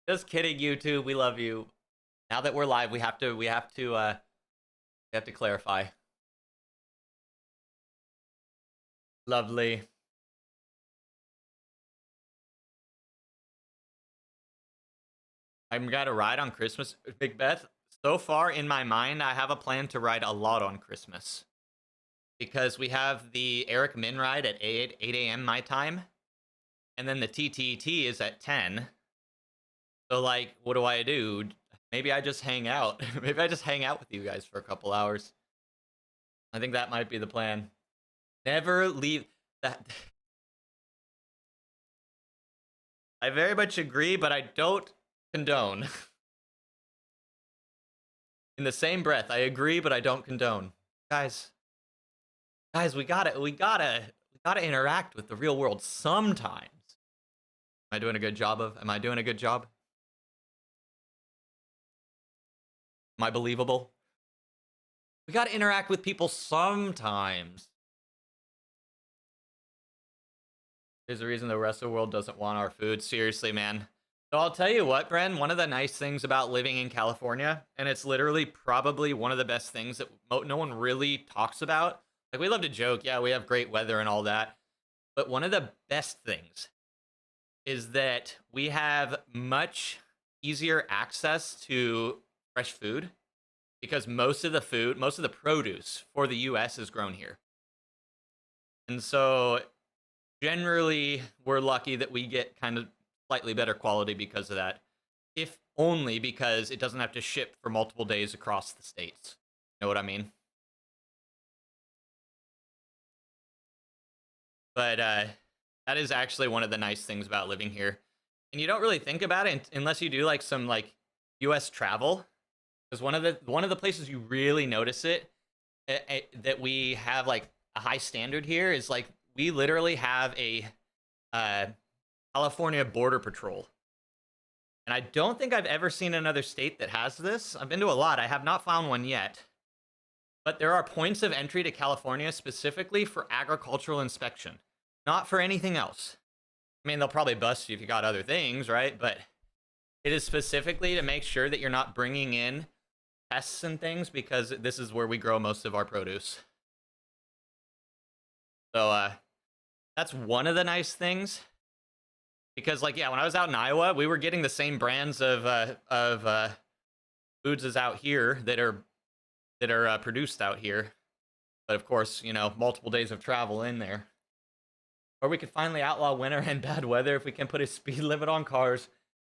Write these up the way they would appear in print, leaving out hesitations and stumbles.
Just kidding, YouTube. We love you. Now that we're live, we have to clarify. Lovely. I'm gonna ride on Christmas, Big Beth. So far in my mind, I have a plan to ride a lot on Christmas because we have the Eric Min ride at 8 a.m. my time, and then the TTT is at 10. So, like, what do I do? Maybe I just hang out. Maybe I just hang out with you guys for a couple hours. I think that might be the plan. Never leave that. I very much agree, but I don't condone. In the same breath, I agree, but I don't condone. Guys, we gotta interact with the real world sometimes. Am I doing a good job? Am I believable? We gotta interact with people sometimes. There's a reason the rest of the world doesn't want our food. Seriously, man. So I'll tell you what, Bren, one of the nice things about living in California, and it's literally probably one of the best things that no one really talks about. Like, we love to joke, yeah, we have great weather and all that. But one of the best things is that we have much easier access to fresh food because most of the produce for the US is grown here. And so generally, we're lucky that we get kind of slightly better quality because of that, if only because it doesn't have to ship for multiple days across the states. You know what I mean? But that is actually one of the nice things about living here. And you don't really think about it unless you do like some like US travel. Because one of the places you really notice it that we have like a high standard here is like we literally have a California Border Patrol. And I don't think I've ever seen another state that has this. I've been to a lot. I have not found one yet. But there are points of entry to California specifically for agricultural inspection, not for anything else. I mean, they'll probably bust you if you got other things, right? But it is specifically to make sure that you're not bringing in pests and things because this is where we grow most of our produce. So that's one of the nice things. Because, like, yeah, when I was out in Iowa, we were getting the same brands of foods as out here that are produced out here. But of course, you know, multiple days of travel in there. Or we could finally outlaw winter and bad weather if we can put a speed limit on cars.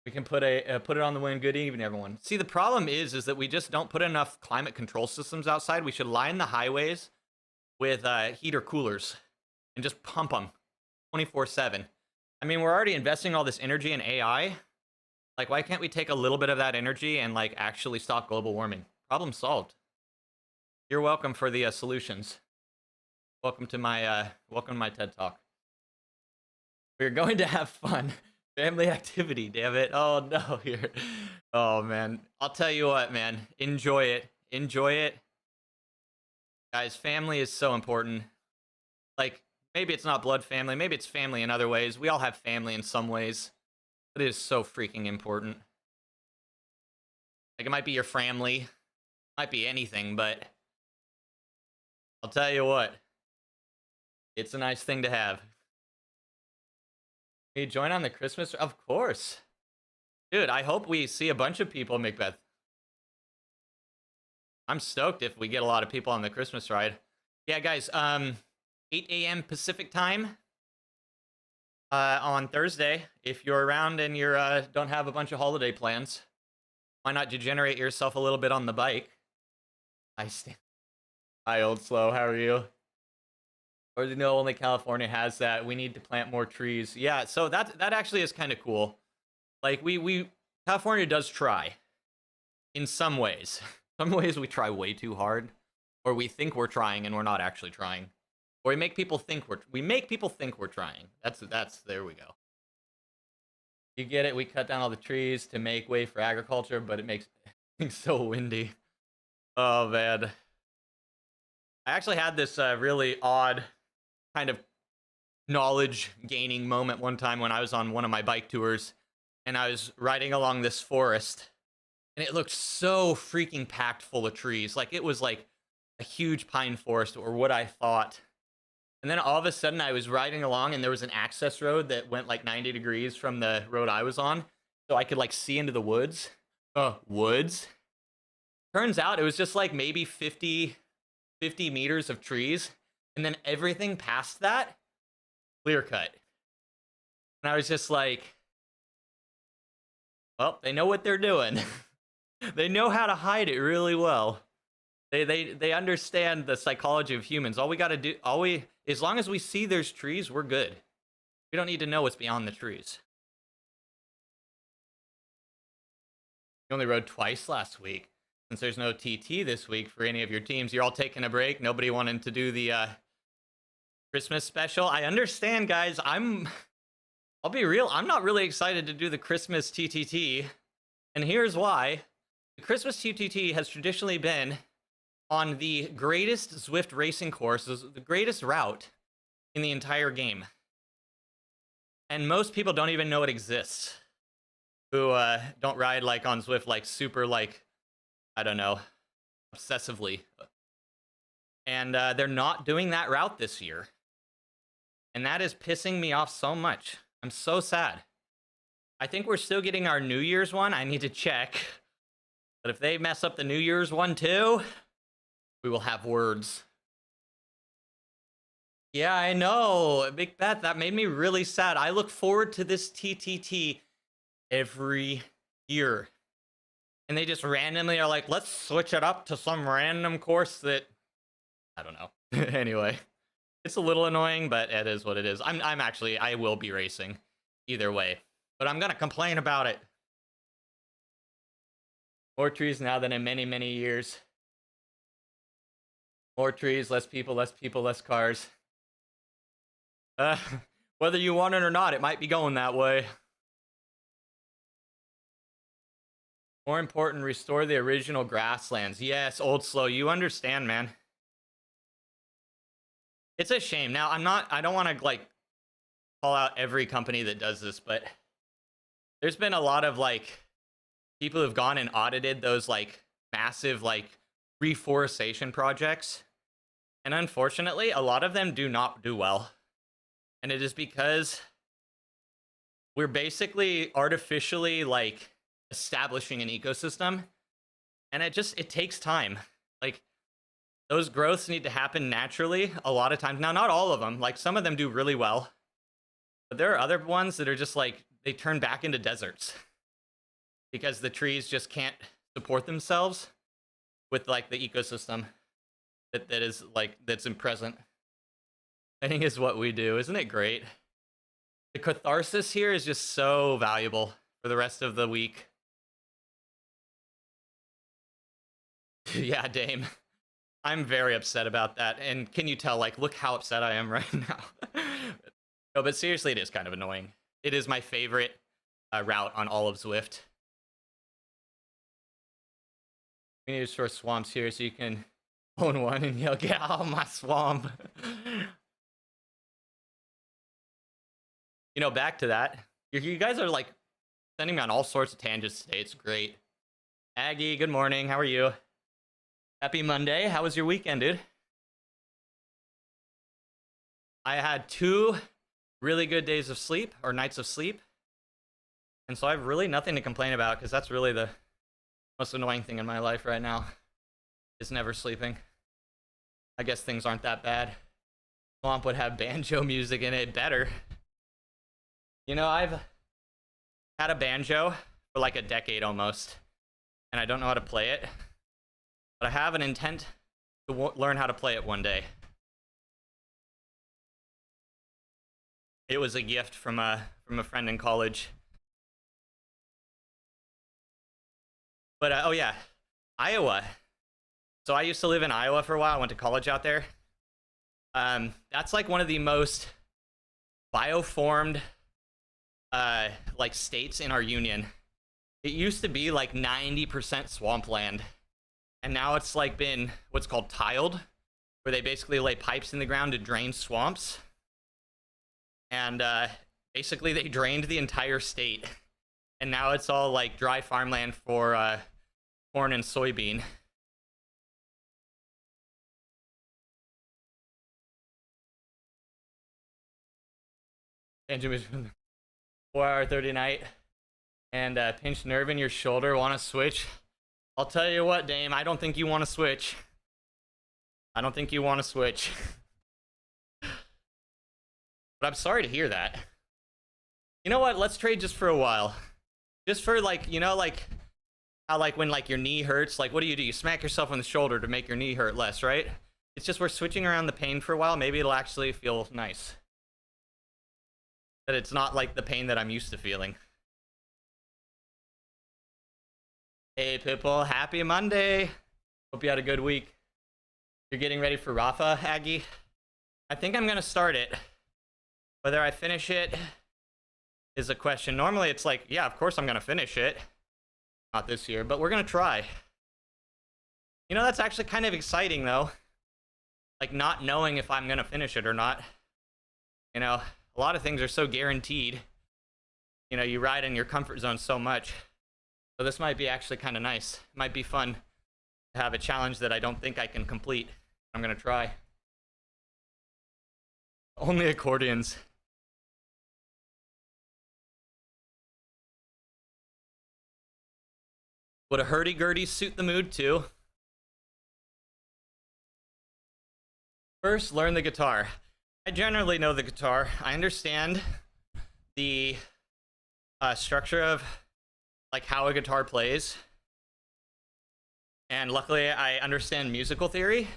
We can put it on the wind. Good evening, everyone. See, the problem is that we just don't put enough climate control systems outside. We should line the highways with heater coolers and just pump them 24/7. I mean, we're already investing all this energy in AI. Like, why can't we take a little bit of that energy and like actually stop global warming? Problem solved. You're welcome for the solutions. Welcome to my TED Talk. We're going to have fun. Family activity, damn it. Oh no, here. Oh man. I'll tell you what, man. Enjoy it. Enjoy it. Guys, family is so important. Like, maybe it's not blood family. Maybe it's family in other ways. We all have family in some ways. But it is so freaking important. Like, it might be your family. It might be anything, but I'll tell you what. It's a nice thing to have. Can you join on the Christmas? Of course. Dude, I hope we see a bunch of people, Macbeth. I'm stoked if we get a lot of people on the Christmas ride. Yeah, guys, 8 a.m. Pacific time on Thursday. If you're around and you don't have a bunch of holiday plans, why not degenerate yourself a little bit on the bike? Hi, Old Slow. How are you? Or you know, only California has that. We need to plant more trees. Yeah, so that actually is kind of cool. Like we California does try in some ways. Some ways we try way too hard, or we think we're trying and we're not actually trying. Or we make people think we're trying. That's there we go. You get it? We cut down all the trees to make way for agriculture, but it makes things so windy. Oh man. I actually had this really odd kind of knowledge gaining moment one time when I was on one of my bike tours. and I was riding along this forest, and it looked so freaking packed full of trees. Like it was like a huge pine forest, or what I thought. And then all of a sudden I was riding along and there was an access road that went like 90 degrees from the road I was on. So I could like see into the woods. Woods. Turns out it was just like maybe 50 meters of trees. And then everything past that, clear cut. And I was just like, well, they know what they're doing. They know how to hide it really well. They understand the psychology of humans. All we got to do, as long as we see there's trees, we're good. We don't need to know what's beyond the trees. You only rode twice last week. Since there's no TT this week for any of your teams, you're all taking a break. Nobody wanted to do the Christmas special. I understand, guys. I'll be real. I'm not really excited to do the Christmas TTT. And here's why. The Christmas TTT has traditionally been on the greatest Zwift racing course, the greatest route in the entire game. And most people don't even know it exists, who don't ride like on Zwift like super like, I don't know, obsessively. And they're not doing that route this year. And that is pissing me off so much. I'm so sad. I think we're still getting our New Year's one. I need to check. But if they mess up the New Year's one too, we will have words. Yeah, I know. Big Bet, that made me really sad. I look forward to this TTT every year. And they just randomly are like, let's switch it up to some random course that, I don't know. Anyway, it's a little annoying, but it is what it is. I will be racing either way, but I'm going to complain about it. More trees now than in many, many years. More trees, less people, less cars. Whether you want it or not, it might be going that way. More important, restore the original grasslands. Yes, Old Slow, you understand, man. It's a shame. Now, I don't want to like call out every company that does this, but there's been a lot of like people who've gone and audited those like massive like reforestation projects. And unfortunately, a lot of them do not do well. And it is because we're basically artificially like establishing an ecosystem. And it takes time. Like those growths need to happen naturally a lot of times. Now, not all of them. Like some of them do really well. But there are other ones that are just like, they turn back into deserts. Because the trees just can't support themselves with like the ecosystem that's in present. I think is what we do. Isn't it great? The catharsis here is just so valuable for the rest of the week. Yeah, Dame. I'm very upset about that. And can you tell, like, look how upset I am right now. No, but seriously, it is kind of annoying. It is my favorite route on all of Zwift. We need to store swamps here so you can own one and yell, get out of my swamp. You know, back to that. You guys are like sending me on all sorts of tangents today. It's great. Aggie, good morning. How are you? Happy Monday. How was your weekend, dude? I had 2 really good days of sleep, or nights of sleep. And so I have really nothing to complain about, because that's really the most annoying thing in my life right now, is never sleeping. I guess things aren't that bad. Swamp would have banjo music in it. Better. You know, I've had a banjo for like a decade almost, and I don't know how to play it. But I have an intent to learn how to play it one day. It was a gift from a friend in college. But oh yeah, Iowa. So I used to live in Iowa for a while. I went to college out there. That's like one of the most bioformed like states in our union. It used to be like 90% swampland. And now it's like been what's called tiled, where they basically lay pipes in the ground to drain swamps. And basically they drained the entire state. and now it's all like dry farmland for corn and soybean. Benjamin's 4-hour 30 night and pinched nerve in your shoulder. Want to switch? I'll tell you what, Dame. I don't think you want to switch. I don't think you want to switch. But I'm sorry to hear that. You know what? Let's trade just for a while. Just for like, you know, like how like when like your knee hurts, like what do? You smack yourself on the shoulder to make your knee hurt less, right? It's just we're switching around the pain for a while. Maybe it'll actually feel nice. That it's not like the pain that I'm used to feeling. Hey, Pitbull, happy Monday. Hope you had a good week. You're getting ready for Rafa, Aggie? I think I'm gonna start it. Whether I finish it is a question. Normally it's like, yeah, of course I'm gonna finish it. Not this year, but we're gonna try. You know, that's actually kind of exciting though. Like not knowing if I'm gonna finish it or not. You know, a lot of things are so guaranteed. You know, you ride in your comfort zone so much. So this might be actually kind of nice. It might be fun to have a challenge that I don't think I can complete. I'm gonna try. Only accordions. Would a hurdy-gurdy suit the mood too? First, learn the guitar. I generally know the guitar. I understand the structure of like how a guitar plays. And luckily I understand musical theory.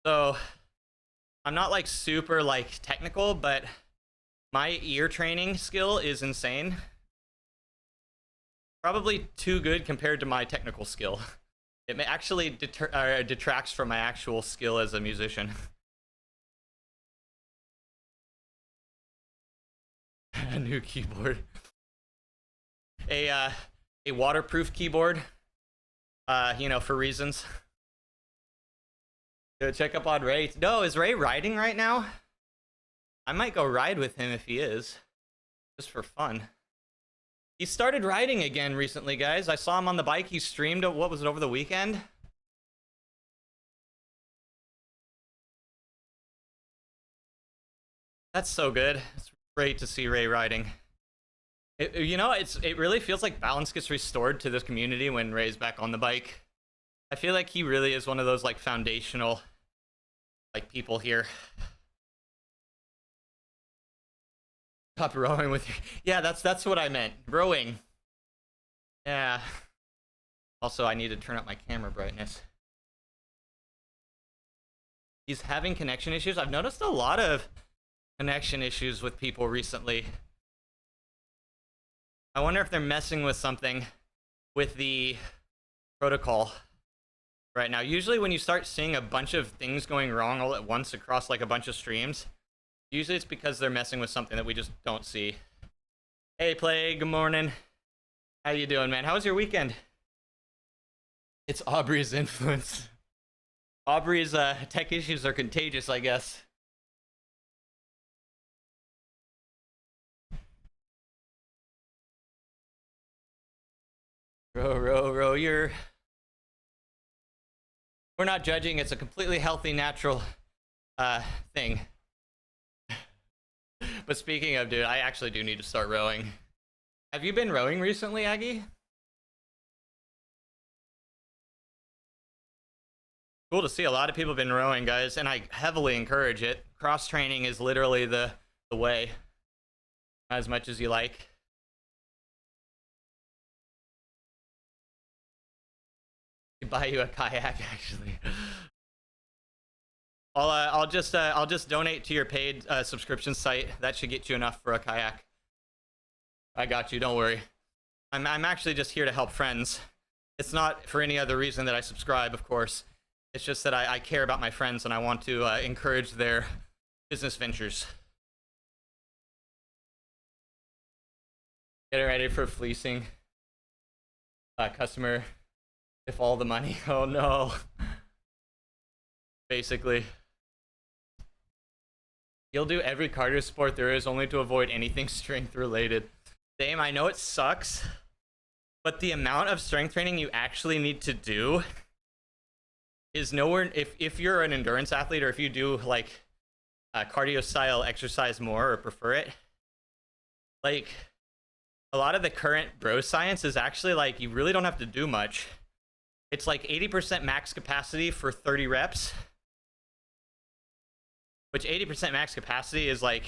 So I'm not like super like technical, but my ear training skill is insane. Probably too good compared to my technical skill. It may actually detracts from my actual skill as a musician. A new keyboard. A waterproof keyboard. You know, for reasons. Go check up on Ray. No, is Ray riding right now? I might go ride with him if he is. Just for fun. He started riding again recently, guys. I saw him on the bike. He streamed, what was it, over the weekend? That's so good. It's great to see Ray riding. You know, it really feels like balance gets restored to this community when Ray's back on the bike. I feel like he really is one of those like foundational like people here. Stop rowing with you. Yeah, that's what I meant. Rowing. Yeah. Also, I need to turn up my camera brightness. He's having connection issues. I've noticed a lot of connection issues with people recently. I wonder if they're messing with something with the protocol right now. Usually when you start seeing a bunch of things going wrong all at once across like a bunch of streams, usually it's because they're messing with something that we just don't see. Hey, Play, good morning. How you doing, man? How was your weekend? It's Aubrey's influence. Aubrey's tech issues are contagious, I guess. Row, you're... We're not judging. It's a completely healthy, natural thing. But speaking of, dude, I actually do need to start rowing. Have you been rowing recently, Aggie? Cool to see. A lot of people have been rowing, guys, and I heavily encourage it. Cross-training is literally the way. As much as you like. Buy you a kayak, actually. I'll just donate to your paid subscription site. That should get you enough for a kayak. I got you. Don't worry. I'm actually just here to help friends. It's not for any other reason that I subscribe, of course. It's just that I care about my friends and I want to encourage their business ventures. Getting ready for fleecing. Customer. If all the money. Oh no. Basically. You'll do every cardio sport there is only to avoid anything strength related. Dame, I know it sucks, but the amount of strength training you actually need to do is nowhere. If you're an endurance athlete, or if you do like cardio style exercise more or prefer it, like a lot of the current bro science is actually like you really don't have to do much. It's like 80% max capacity for 30 reps, which 80% max capacity is like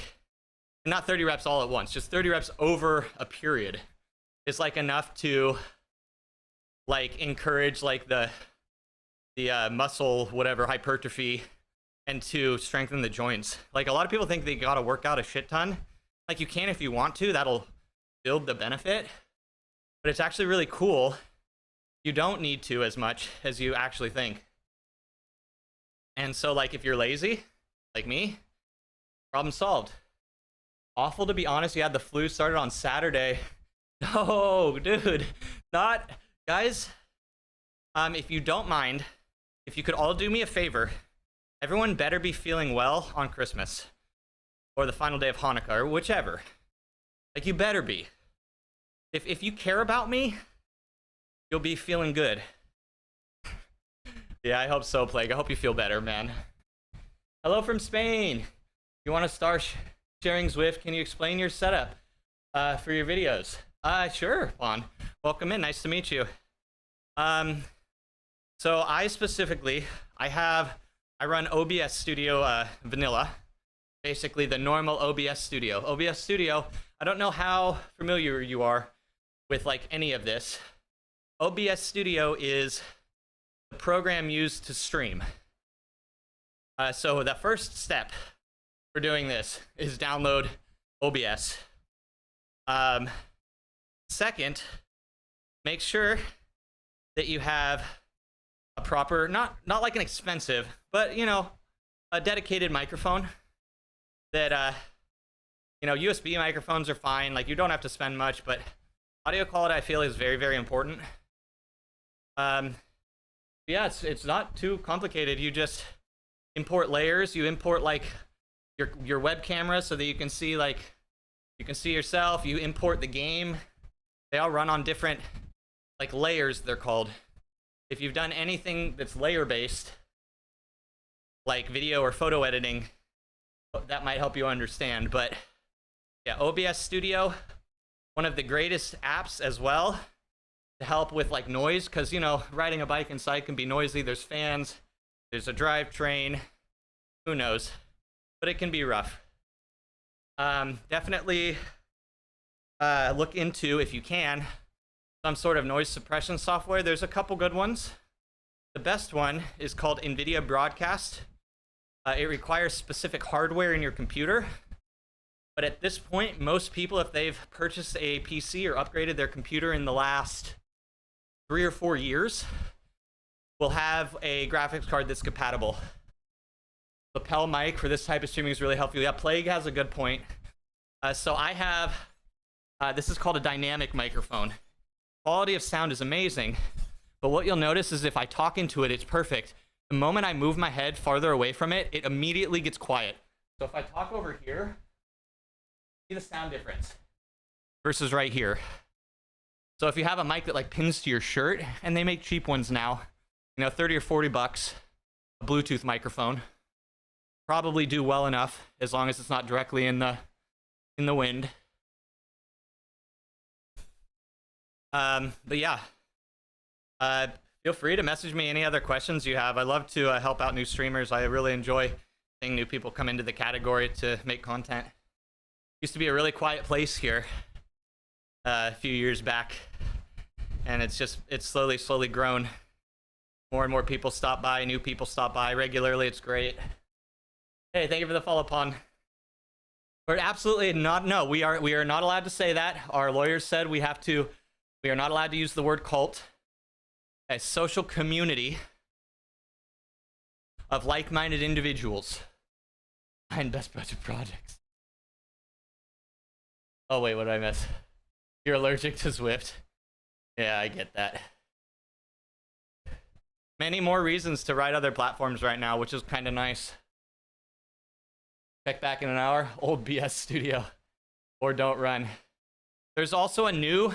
not 30 reps all at once, just 30 reps over a period is like enough to like encourage like the muscle whatever hypertrophy and to strengthen the joints. Like a lot of people think they gotta work out a shit ton. Like you can if you want to, that'll build the benefit, but it's actually really cool. You don't need to as much as you actually think. And so like if you're lazy like me, problem solved. Awful to be honest, you had the flu, started on Saturday. No, dude, not guys. If you don't mind, if you could all do me a favor, everyone better be feeling well on Christmas or the final day of Hanukkah or whichever. Like you better be. If you care about me, you'll be feeling good. Yeah, I hope so, Plague. I hope you feel better, man. Hello from Spain. You want to start sharing Zwift? Can you explain your setup for your videos? Sure, Juan. Welcome in. Nice to meet you. So I specifically, I run OBS Studio Vanilla. Basically the normal OBS Studio. OBS Studio, I don't know how familiar you are with like any of this. OBS Studio is the program used to stream. So the first step for doing this is download OBS. Second, make sure that you have a proper, not like an expensive, but you know, a dedicated microphone that you know, USB microphones are fine. Like you don't have to spend much, but audio quality I feel is very, very important. Yeah, it's not too complicated. You just import layers. You import like your web camera so that you can see yourself. You import the game. They all run on different like layers, they're called. If you've done anything that's layer based, like video or photo editing, that might help you understand. But yeah, OBS Studio, one of the greatest apps as well to help with like noise, because you know, riding a bike inside can be noisy. There's fans, there's a drivetrain, who knows, but it can be rough. Definitely look into, if you can, some sort of noise suppression software. There's a couple good ones. The best one is called NVIDIA Broadcast. It requires specific hardware in your computer. But at this point, most people, if they've purchased a PC or upgraded their computer in the last 3 or 4 years, will have a graphics card that's compatible. Lapel mic for this type of streaming is really helpful. Yeah, Plague has a good point. So I have, this is called a dynamic microphone. Quality of sound is amazing, but what you'll notice is if I talk into it, it's perfect. The moment I move my head farther away from it, it immediately gets quiet. So if I talk over here, see the sound difference versus right here. So if you have a mic that like pins to your shirt, and they make cheap ones now, you know, 30 or 40 bucks, a Bluetooth microphone, probably do well enough as long as it's not directly in the wind. But yeah, feel free to message me any other questions you have. I love to help out new streamers. I really enjoy seeing new people come into the category to make content. Used to be a really quiet place here a few years back, and it's slowly grown. More and more people stop by, new people stop by regularly. It's great. Hey, thank you for the follow, Pawn. We're absolutely not, no, we are not allowed to say that. Our lawyers said we are not allowed to use the word cult. A social community of like-minded individuals behind best budget projects. Oh wait, what did I miss? You're allergic to Zwift. Yeah, I get that. Many more reasons to ride other platforms right now, which is kind of nice. Check back in an hour. Old BS Studio. Or don't run. There's also a new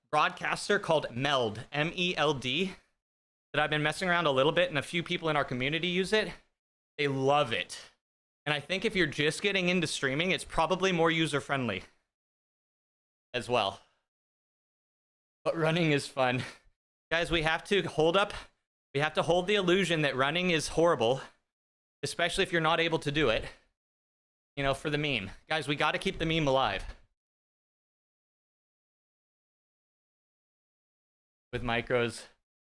broadcaster called Meld, M-E-L-D, that I've been messing around a little bit, and a few people in our community use it. They love it. And I think if you're just getting into streaming, it's probably more user-friendly as well. But running is fun. Guys, we have to hold the illusion that running is horrible, especially if you're not able to do it, you know, for the meme. Guys, we got to keep the meme alive. With micros,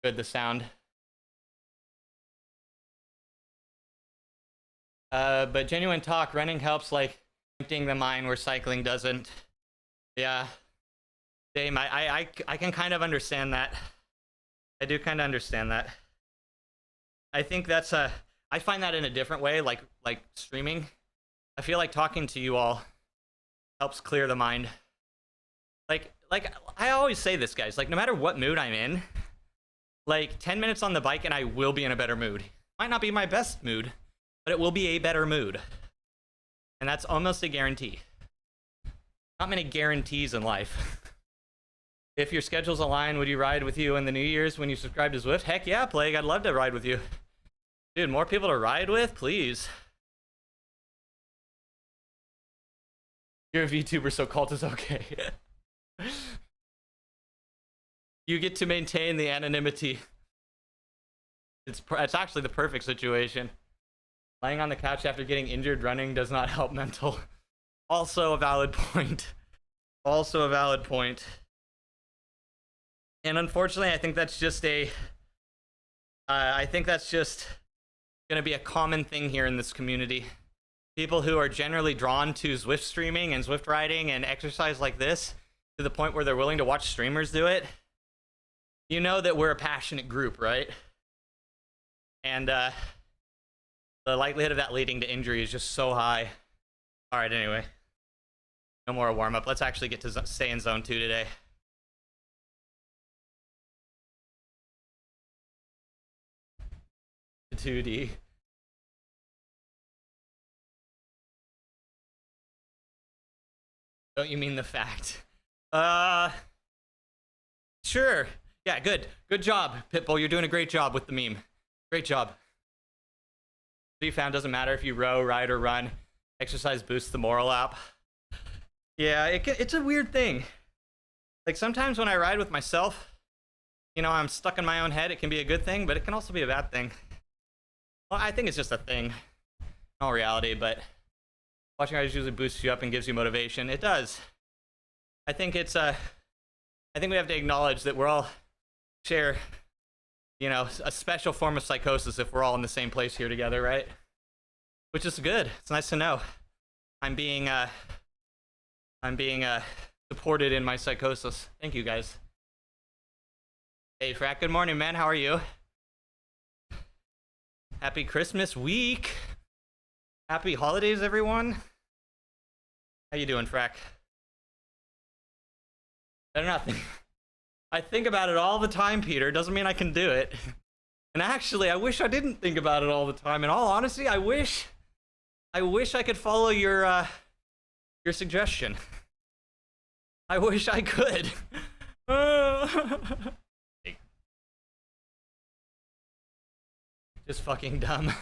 good, the sound. But genuine talk, running helps, like, emptying the mind where cycling doesn't. Yeah. Same, I can kind of understand that. I do kind of understand that. I think that's I find that in a different way, like streaming. I feel like talking to you all helps clear the mind. Like I always say this, guys, like, no matter what mood I'm in, like 10 minutes on the bike and I will be in a better mood. Might not be my best mood, but it will be a better mood. And that's almost a guarantee. Not many guarantees in life. If your schedules align, would you ride with you in the New Year's when you subscribe to Zwift? Heck yeah, Plague, I'd love to ride with you. Dude, more people to ride with, please. You're a VTuber, so cult is okay. You get to maintain the anonymity. It's actually the perfect situation. Laying on the couch after getting injured running does not help mental. Also a valid point. Also a valid point. And unfortunately, I think that's just gonna be a common thing here in this community. People who are generally drawn to Zwift streaming and Zwift riding and exercise like this, to the point where they're willing to watch streamers do it. You know that we're a passionate group, right? And the likelihood of that leading to injury is just so high. All right, anyway. No more warm-up. Let's actually get to stay in zone 2 today. The 2D. Don't you mean the fact? Sure. Yeah, good. Good job, Pitbull. You're doing a great job with the meme. Great job. So you found doesn't matter if you row, ride, or run. Exercise boosts the moral up. Yeah, it's a weird thing. Like, sometimes when I ride with myself, you know, I'm stuck in my own head. It can be a good thing, but it can also be a bad thing. Well, I think it's just a thing in all reality, but watching riders usually boosts you up and gives you motivation. It does. I think it's I think we have to acknowledge that we're all share, you know, a special form of psychosis if we're all in the same place here together, right? Which is good. It's nice to know I'm being supported in my psychosis. Thank you, guys. Hey, Frack. Good morning, man. How are you? Happy Christmas week. Happy holidays, everyone. How you doing, Frack? Better not think. I think about it all the time, Peter. Doesn't mean I can do it. And actually, I wish I didn't think about it all the time. In all honesty, I wish I could follow your suggestion. I wish I could. Just fucking dumb.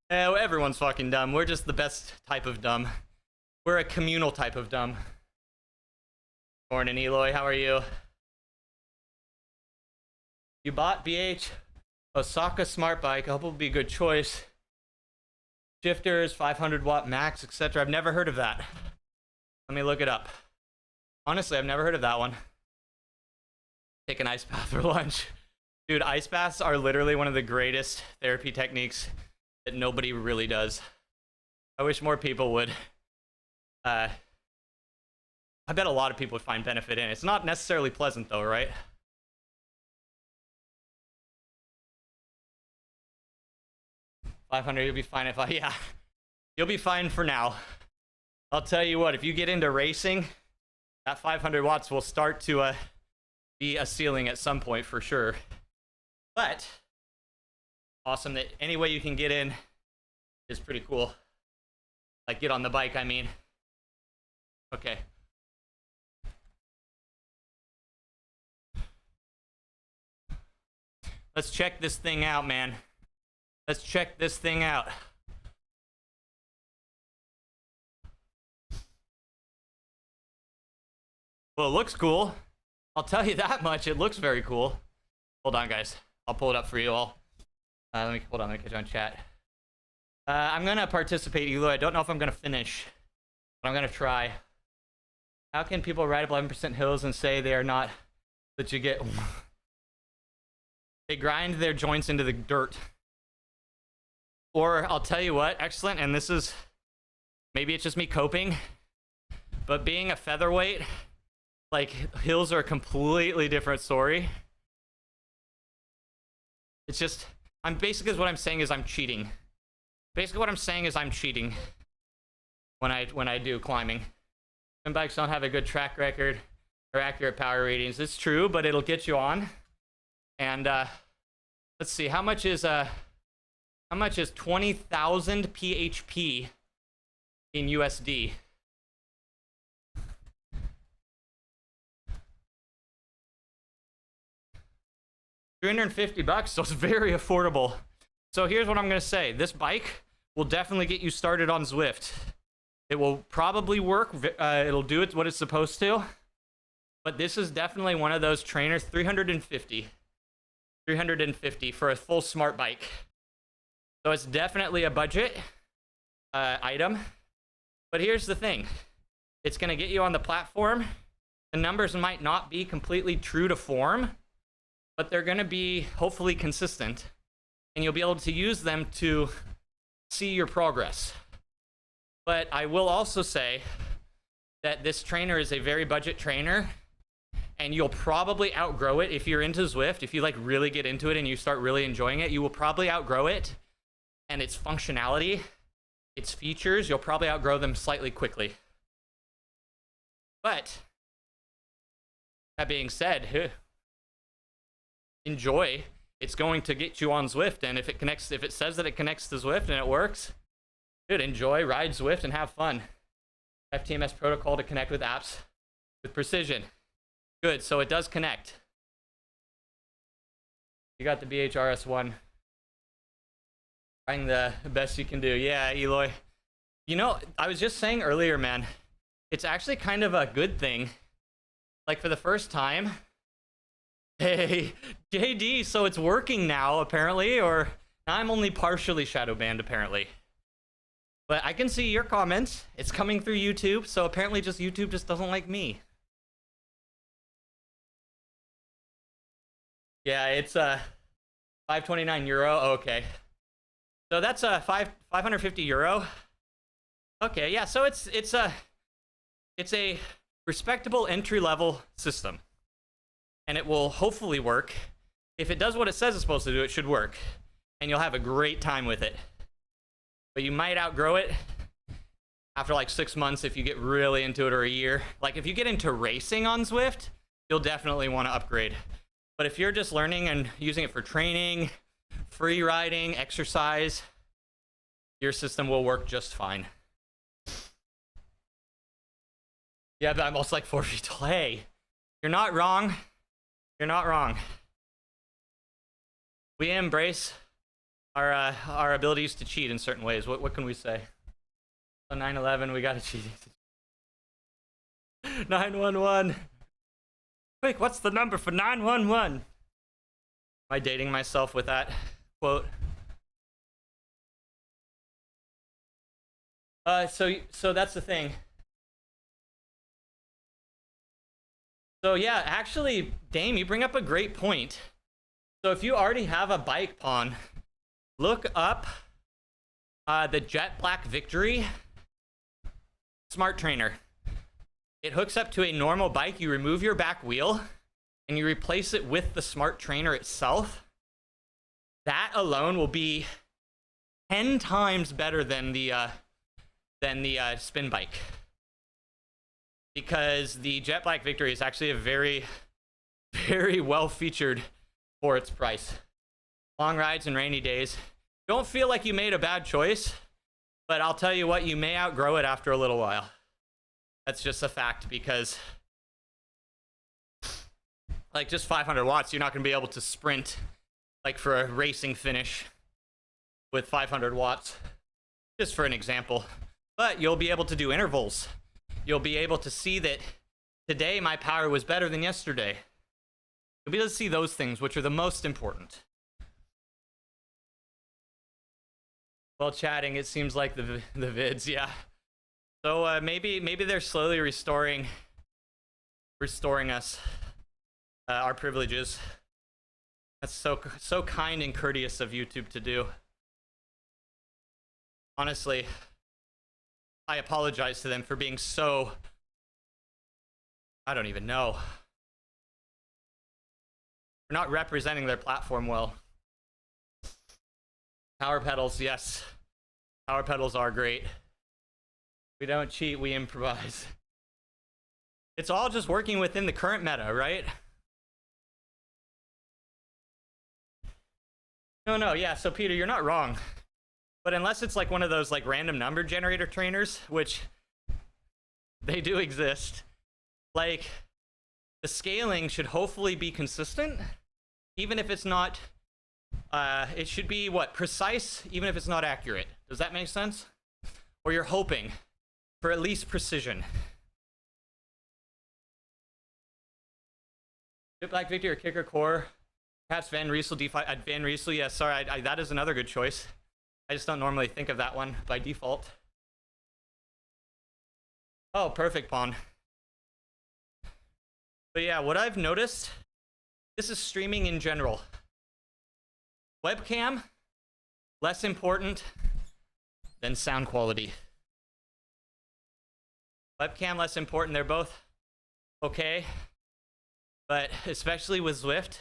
Everyone's fucking dumb. We're just the best type of dumb. We're a communal type of dumb. Morning, Eloy. How are you? You bought BH Osaka Smart Bike. I hope it'll be a good choice. Shifters, 500 watt max, etc. I've never heard of that. Let me look it up. Honestly, I've never heard of that one. Take an ice bath for lunch. Dude, ice baths are literally one of the greatest therapy techniques that nobody really does. I wish more people would. I bet a lot of people would find benefit in it. It's not necessarily pleasant though, right? $500, you'll be fine yeah. You'll be fine for now. I'll tell you what, if you get into racing, that 500 watts will start to be a ceiling at some point for sure. But awesome that any way you can get in is pretty cool. Like, get on the bike, I mean. Okay. Let's check this thing out, man. Let's check this thing out. Well, it looks cool. I'll tell you that much. It looks very cool. Hold on, guys. I'll pull it up for you all. Let me catch you on chat. I'm gonna participate, Elo. I don't know if I'm gonna finish, but I'm gonna try. How can people ride up 11% hills and say they are not legit? They grind their joints into the dirt. Or I'll tell you what, excellent, and this is, maybe it's just me coping, but being a featherweight, like, hills are a completely different story. It's just, what I'm saying is I'm cheating. Basically what I'm saying is I'm cheating when I do climbing. Swim bikes don't have a good track record or accurate power ratings. It's true, but it'll get you on. And let's see, how much is 20,000 PHP in USD? $350, so it's very affordable. So here's what I'm gonna say. This bike will definitely get you started on Zwift. It will probably work. It'll do what it's supposed to. But this is definitely one of those trainers. 350 for a full smart bike. So it's definitely a budget item. But here's the thing. It's gonna get you on the platform. The numbers might not be completely true to form, but they're gonna be hopefully consistent. And you'll be able to use them to see your progress. But I will also say that this trainer is a very budget trainer, and you'll probably outgrow it if you're into Zwift. If you like really get into it and you start really enjoying it, you will probably outgrow it, and its functionality, its features, you'll probably outgrow them slightly quickly. But that being said, enjoy. It's going to get you on Zwift, and if it says that it connects to Zwift and it works, dude, enjoy, ride Zwift, and have fun. FTMS protocol to connect with apps with precision. Good, so it does connect. You got the BHRS1. Trying the best you can do. Yeah, Eloy. You know, I was just saying earlier, man, it's actually kind of a good thing. Like, for the first time, hey, JD, so it's working now, apparently, or I'm only partially shadow banned, apparently. But I can see your comments. It's coming through YouTube, so apparently YouTube just doesn't like me. Yeah, it's 529 euro. Oh, okay. So that's 550 euro. Okay, yeah, so it's a respectable entry-level system. And it will hopefully work. If it does what it says it's supposed to do, it should work. And you'll have a great time with it. But you might outgrow it after like 6 months if you get really into it, or a year. Like, if you get into racing on Zwift, you'll definitely want to upgrade. But if you're just learning and using it for training, free riding, exercise, your system will work just fine. Yeah, but I'm also like 4 feet tall. Hey, you're not wrong. You're not wrong. We embrace our abilities to cheat in certain ways. What can we say? On 9/11, we gotta cheat. 911. Quick, what's the number for 911? Am I dating myself with that quote? So that's the thing. So yeah, actually, Dame, you bring up a great point. So if you already have a bike pawn, look up the Jet Black Victory Smart Trainer. It hooks up to a normal bike. You remove your back wheel and you replace it with the Smart Trainer itself. That alone will be 10 times better than the spin bike. Because the Jet Black Victory is actually a very, very well featured for its price. Long rides and rainy days. Don't feel like you made a bad choice, but I'll tell you what, you may outgrow it after a little while. That's just a fact, because like just 500 watts, you're not going to be able to sprint like for a racing finish with 500 watts, just for an example. But you'll be able to do intervals. You'll be able to see that today my power was better than yesterday. You'll be able to see those things, which are the most important. While chatting, it seems like the vids, yeah. So maybe they're slowly restoring us our privileges. That's so kind and courteous of YouTube to do. Honestly, I apologize to them for being so, I don't even know, for not representing their platform well. Power pedals, yes. Power pedals are great. We don't cheat, we improvise. It's all just working within the current meta, right? No, yeah, so Peter, you're not wrong. But unless it's like one of those like random number generator trainers, which they do exist, like the scaling should hopefully be consistent, even if it's not, it should be what, precise, even if it's not accurate. Does that make sense? Or you're hoping for at least precision. Black Victor or Kicker Core, perhaps Van Riesel D5, Van Riesel, yeah, sorry, that is another good choice. I just don't normally think of that one by default. Oh, perfect, Pawn. But yeah, what I've noticed, this is streaming in general. Webcam, less important than sound quality. Webcam, less important, they're both okay. But especially with Zwift,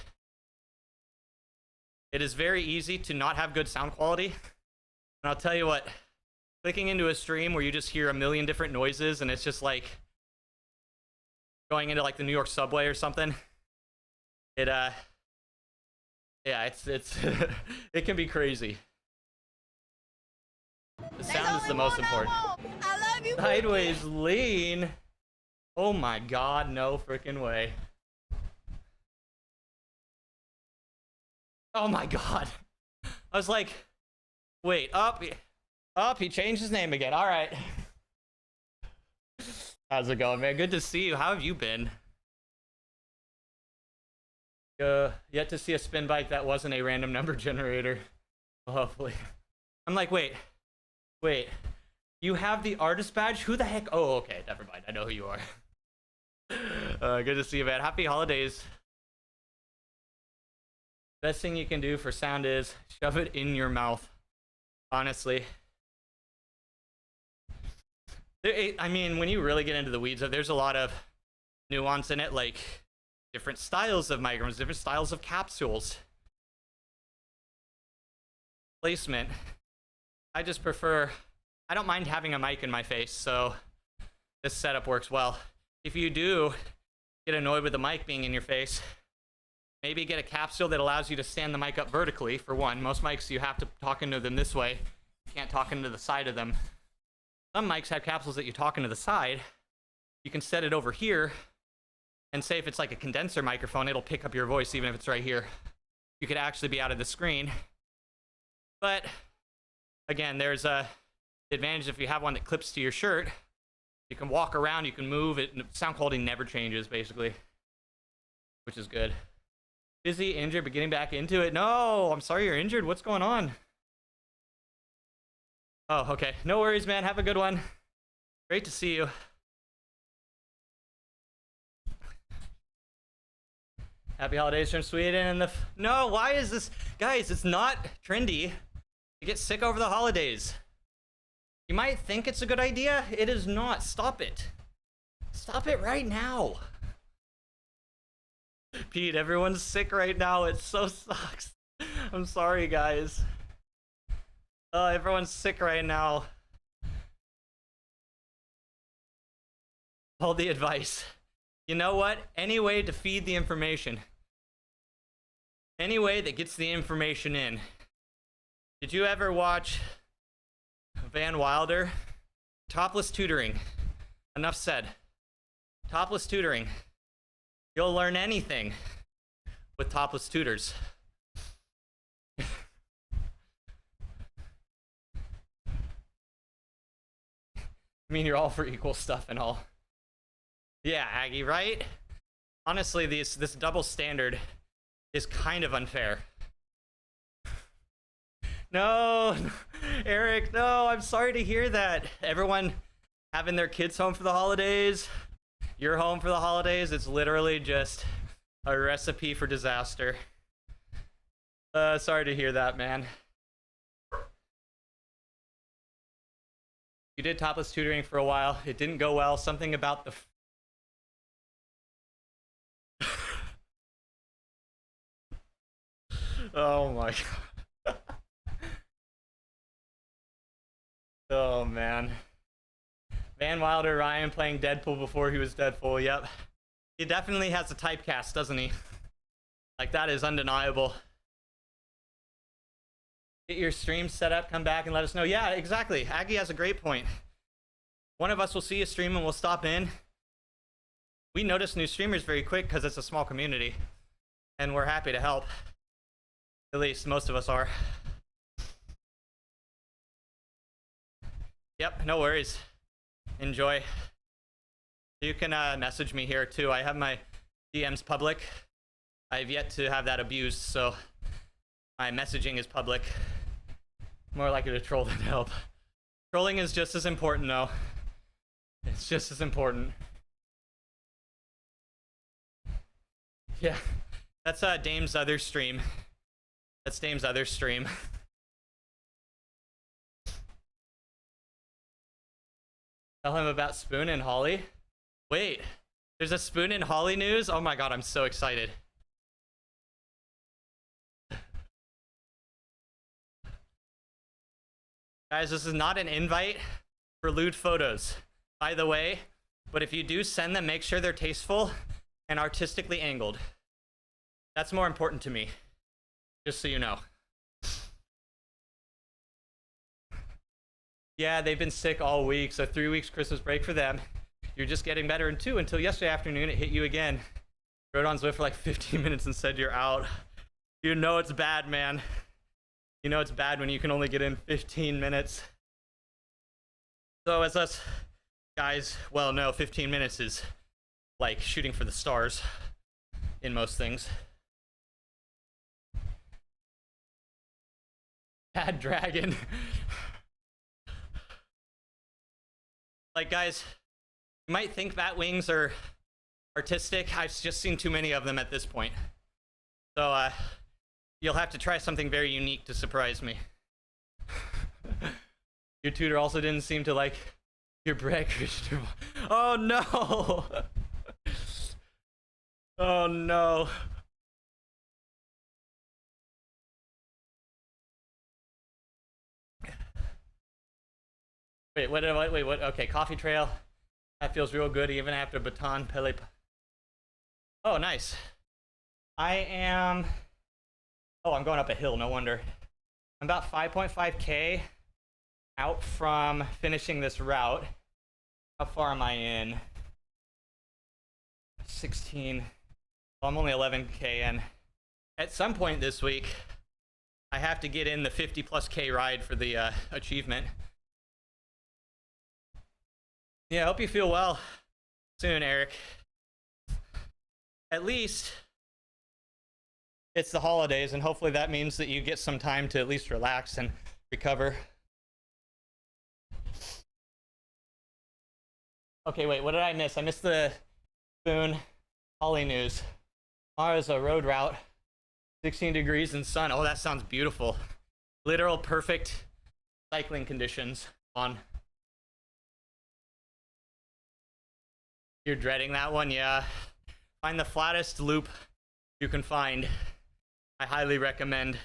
it is very easy to not have good sound quality. And I'll tell you what, clicking into a stream where you just hear a million different noises and it's just like going into like the New York subway or something, yeah, it's it can be crazy. The sound is the most important. I love you. Sideways lean. Oh my god, no freaking way. Oh my god. I was like, wait, up, he changed his name again. All right. How's it going, man? Good to see you. How have you been? Yet to see a spin bike that wasn't a random number generator. Well, hopefully. I'm like, wait. You have the artist badge? Who the heck? Oh, okay, never mind. I know who you are. Good to see you, man. Happy holidays. Best thing you can do for sound is shove it in your mouth. Honestly. I mean, when you really get into the weeds of, there's a lot of nuance in it, like different styles of microphones, different styles of capsules. Placement. I just prefer, I don't mind having a mic in my face, so this setup works well. If you do get annoyed with the mic being in your face, maybe get a capsule that allows you to stand the mic up vertically, for one. Most mics, you have to talk into them this way. You can't talk into the side of them. Some mics have capsules that you talk into the side. You can set it over here, and say if it's like a condenser microphone, it'll pick up your voice even if it's right here. You could actually be out of the screen. But, again, there's a advantage if you have one that clips to your shirt. You can walk around, you can move, sound quality never changes, basically. Which is good. Busy, injured, but getting back into it. No, I'm sorry you're injured. What's going on? Oh, okay. No worries, man. Have a good one. Great to see you. Happy holidays from Sweden. And no, why is this? Guys, it's not trendy to get sick over the holidays. You might think it's a good idea. It is not. Stop it. Stop it right now. Pete, everyone's sick right now. It so sucks. I'm sorry, guys. Oh, everyone's sick right now. All the advice. You know what? Any way to feed the information. Any way that gets the information in. Did you ever watch Van Wilder? Topless tutoring. Enough said. Topless tutoring. You'll learn anything with topless tutors. I mean, you're all for equal stuff and all. Yeah, Aggie, right? Honestly, this double standard is kind of unfair. No, Eric, no, I'm sorry to hear that. Everyone having their kids home for the holidays, you're home for the holidays. It's literally just a recipe for disaster. Sorry to hear that, man. You did topless tutoring for a while. It didn't go well. Something about the... Oh my god. Oh man. Van Wilder Ryan playing Deadpool before he was Deadpool. Yep. He definitely has a typecast, doesn't he? Like, that is undeniable. Get your stream set up, come back and let us know. Yeah, exactly. Aggie has a great point. One of us will see a stream and we'll stop in. We notice new streamers very quick because it's a small community. And we're happy to help. At least most of us are. Yep, no worries. Enjoy. You can message me here too. I have my DMs public. I've yet to have that abused, so my messaging is public. More likely to troll than help. Trolling is just as important though. It's just as important. Yeah, that's Dame's other stream. That's Dame's other stream. Tell him about Spoon and Holly. Wait, there's a Spoon and Holly news? Oh my god, I'm so excited. Guys, this is not an invite for lewd photos, by the way, but if you do send them, make sure they're tasteful and artistically angled. That's more important to me, just so you know. Yeah, they've been sick all week, so 3 weeks Christmas break for them. You're just getting better in 2 until yesterday afternoon it hit you again. Rode on Zwift for like 15 minutes and said you're out. You know it's bad, man. You know it's bad when you can only get in 15 minutes. So as us guys well know, 15 minutes is like shooting for the stars in most things. Bad dragon. Like, guys, you might think bat wings are artistic. I've just seen too many of them at this point. So, you'll have to try something very unique to surprise me. Your tutor also didn't seem to like your breakfast. Oh no! Oh no. Wait, what? Okay, coffee trail. That feels real good even after baton pele. Oh, nice. I am... Oh, I'm going up a hill, no wonder. I'm about 5.5k out from finishing this route. How far am I in? 16. Well, I'm only 11k in. At some point this week, I have to get in the 50 plus k ride for the achievement. Yeah, I hope you feel well soon, Eric. At least it's the holidays, and hopefully that means that you get some time to at least relax and recover. Okay, wait, what did I miss? I missed the Spoon Holly news. Tomorrow's a road route, 16 degrees and sun. Oh, that sounds beautiful. Literal perfect cycling conditions on. You're dreading that one? Yeah. Find the flattest loop you can find. I highly recommend.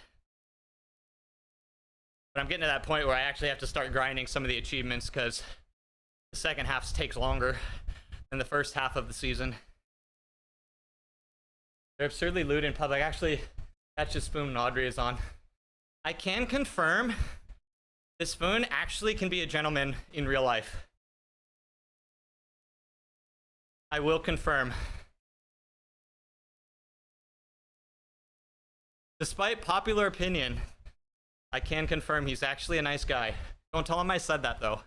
But I'm getting to that point where I actually have to start grinding some of the achievements because the second half takes longer than the first half of the season. They're absurdly lewd in public. Actually, that's just Spoon and Audrey is on. I can confirm this Spoon actually can be a gentleman in real life. I will confirm. Despite popular opinion, I can confirm he's actually a nice guy. Don't tell him I said that, though.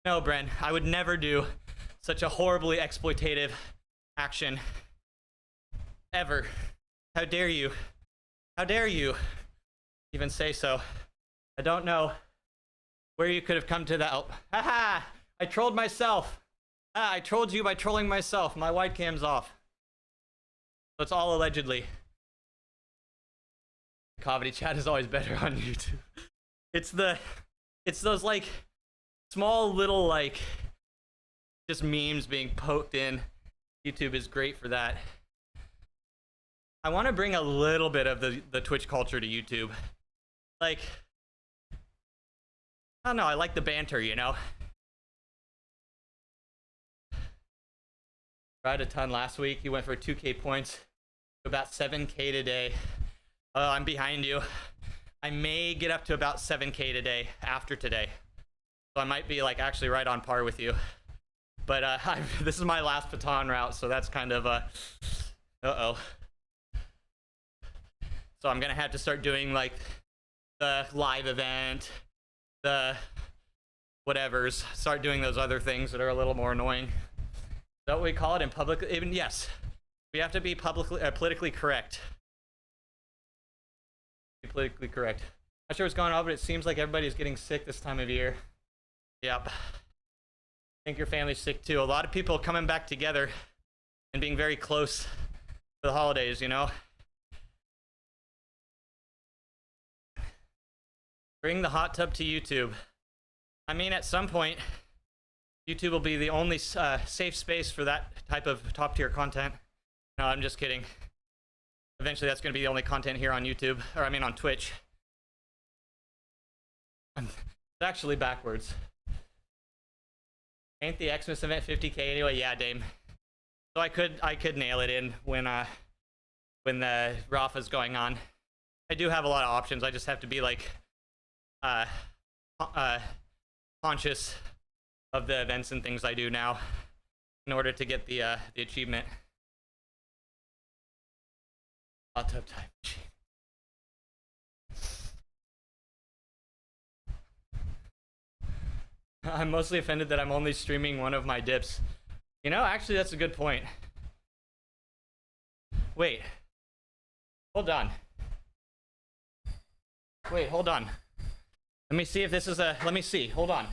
No, Bren, I would never do such a horribly exploitative action. Ever. How dare you? How dare you even say so? I don't know where you could have come to that. Oh, haha! I trolled myself. Ah, I trolled you by trolling myself. My wide cam's off. So it's all allegedly. Comedy chat is always better on YouTube. It's those like small little like just memes being poked in. YouTube is great for that. I want to bring a little bit of the Twitch culture to YouTube. Like, I don't know, I like the banter, you know? Ride a ton last week. You went for 2K points. About 7K today. Oh, I'm behind you. I may get up to about 7K today after today. So I might be like actually right on par with you. But this is my last baton route, so that's kind of uh-oh. So I'm gonna have to start doing like the live event, the whatevers. Start doing those other things that are a little more annoying. Is that what we call it in public? Even yes, we have to be politically correct. Be politically correct. Not sure what's going on, but it seems like everybody's getting sick this time of year. Yep. I think your family's sick too. A lot of people coming back together and being very close for the holidays, you know? Bring the hot tub to YouTube. I mean, at some point, YouTube will be the only safe space for that type of top tier content. No, I'm just kidding. Eventually, that's going to be the only content here on YouTube, or I mean on Twitch. It's actually backwards. Ain't the Xmas event 50K anyway? Yeah, Dame. So I could nail it in when the Rafa's going on. I do have a lot of options. I just have to be like conscious of the events and things I do now in order to get the achievement. Hot tub time machine. I'm mostly offended that I'm only streaming one of my dips. You know, actually, that's a good point. Wait. Hold on. Wait, hold on. Let me see if this is a... Let me see. Hold on.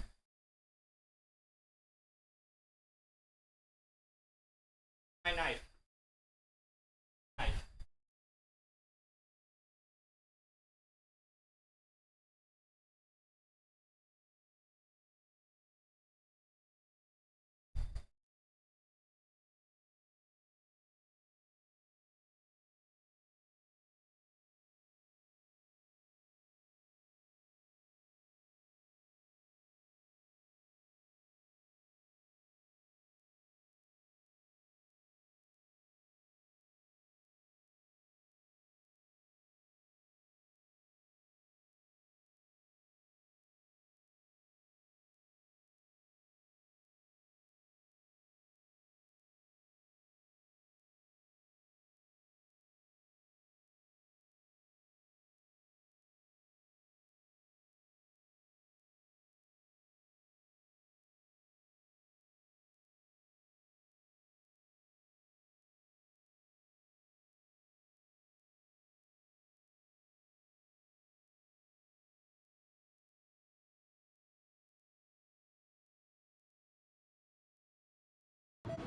My knife.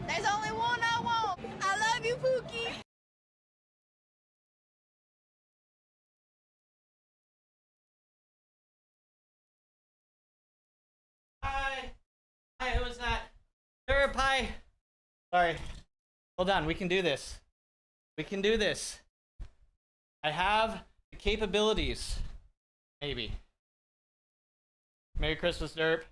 There's only one I want. I love you, Pookie. Hi. Hi, who was that? Derp, hi. Sorry. Hold on, we can do this. We can do this. I have the capabilities. Maybe. Merry Christmas, Derp.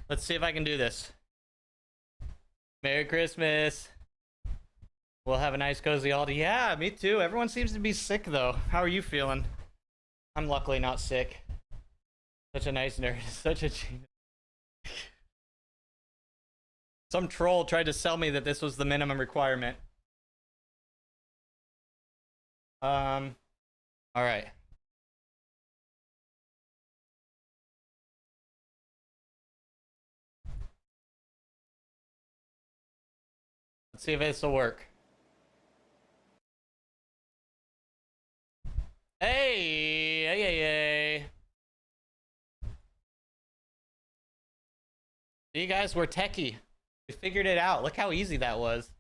Let's see if I can do this. Merry Christmas. We'll have a nice cozy holiday. Yeah, me too. Everyone seems to be sick though. How are you feeling? I'm luckily not sick. Such a nice nerd. Such a genius. Some troll tried to sell me that this was the minimum requirement. All right. Let's see if this will work. Hey, hey, hey, hey. See, guys, we're techie. We figured it out. Look how easy that was.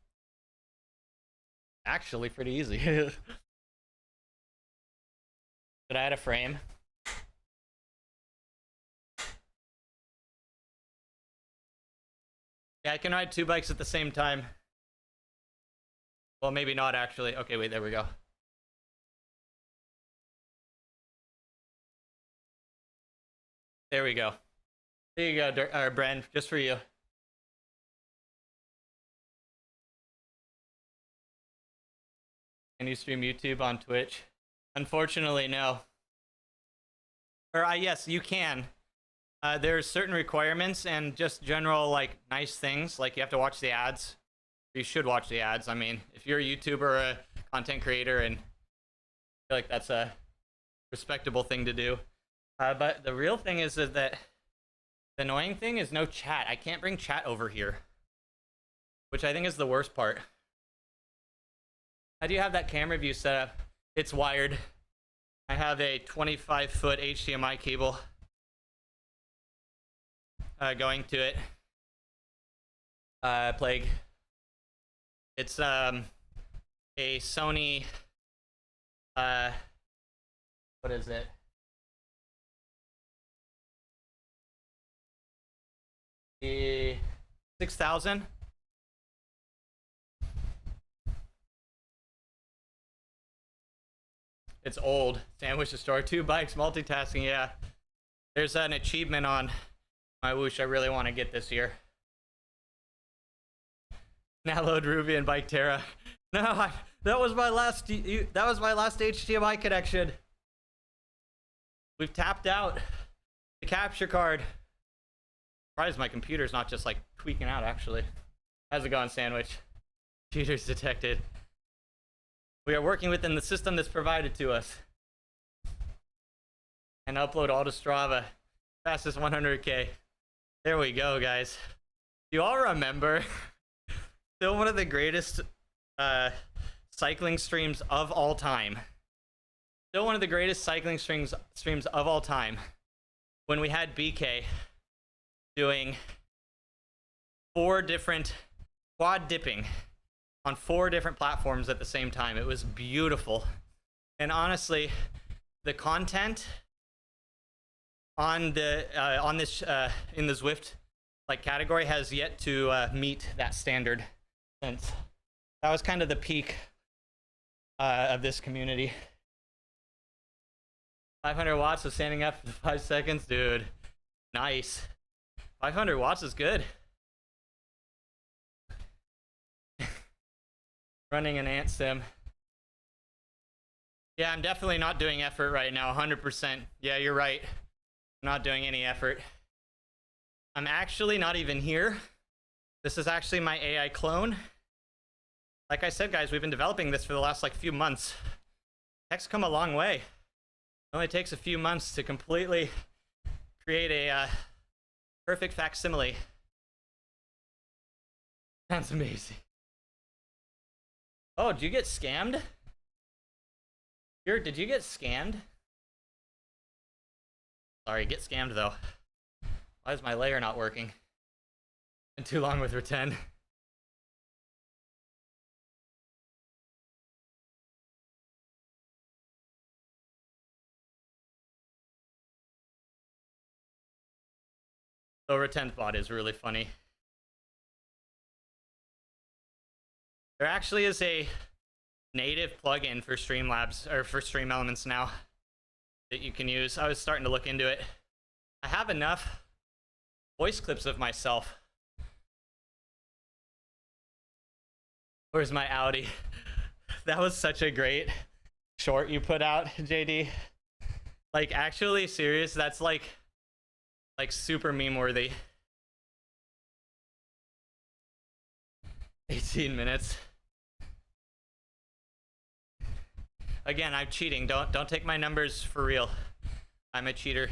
Actually, pretty easy. Should I add a frame? Yeah, I can ride 2 bikes at the same time. Well, maybe not actually. Okay, wait, there we go. There we go. There you go, Bren, just for you. Can you stream YouTube on Twitch? Unfortunately, no. Or yes, you can. There's certain requirements and just general like nice things. Like you have to watch the ads. You should watch the ads. I mean, if you're a YouTuber or a content creator, and I feel like that's a respectable thing to do. But the real thing is that the annoying thing is no chat. I can't bring chat over here, which I think is the worst part. How do you have that camera view set up? It's wired. I have a 25-foot HDMI cable going to it. Plague. It's a Sony. What is it? The 6000. It's old. Sandwich to store. 2 bikes, multitasking. Yeah. There's an achievement on my Whoosh I really want to get this year. Now load Ruby and Bike Terra. No, that was my last. That was my last HDMI connection. We've tapped out the capture card. Surprised my computer's not just like tweaking out. Actually, how's it going, Sandwich? Cheaters detected. We are working within the system that's provided to us. And upload all to Strava. Fastest 100K. There we go, guys. Do you all remember? Still one of the greatest cycling streams of all time. Still one of the greatest cycling streams of all time. When we had BK doing 4 different quad dipping on 4 different platforms at the same time. It was beautiful. And honestly, the content on the this in the Zwift like category has yet to meet that standard. Since that was kind of the peak of this community. 500 watts of standing up for 5 seconds, dude. Nice. 500 watts is good. Running an ant sim. Yeah, I'm definitely not doing effort right now, 100%. Yeah, you're right. I'm not doing any effort. I'm actually not even here. This is actually my AI clone. Like I said, guys, we've been developing this for the last like few months. Tech's come a long way. It only takes a few months to completely create a perfect facsimile. Sounds amazing. Oh, did you get scammed? Did you get scammed? Sorry, get scammed though. Why is my layer not working? Been too long with Reten. The Reten's bot is really funny. There actually is a native plugin for Streamlabs, or for Stream Elements now, that you can use. I was starting to look into it. I have enough voice clips of myself. Where's my Audi? That was such a great short you put out, JD. Like, actually serious, that's like super meme worthy. 18 minutes. Again, I'm cheating. Don't take my numbers for real. I'm a cheater.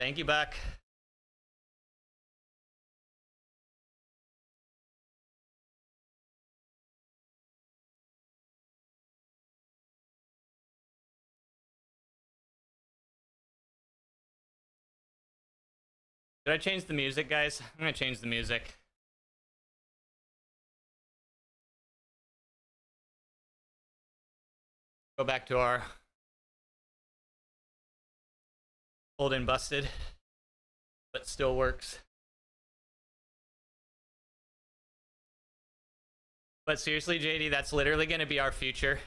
Thank you, Buck. Did I change the music, guys? I'm gonna change the music. Go back to our old and busted, but still works. But seriously, JD, that's literally gonna be our future.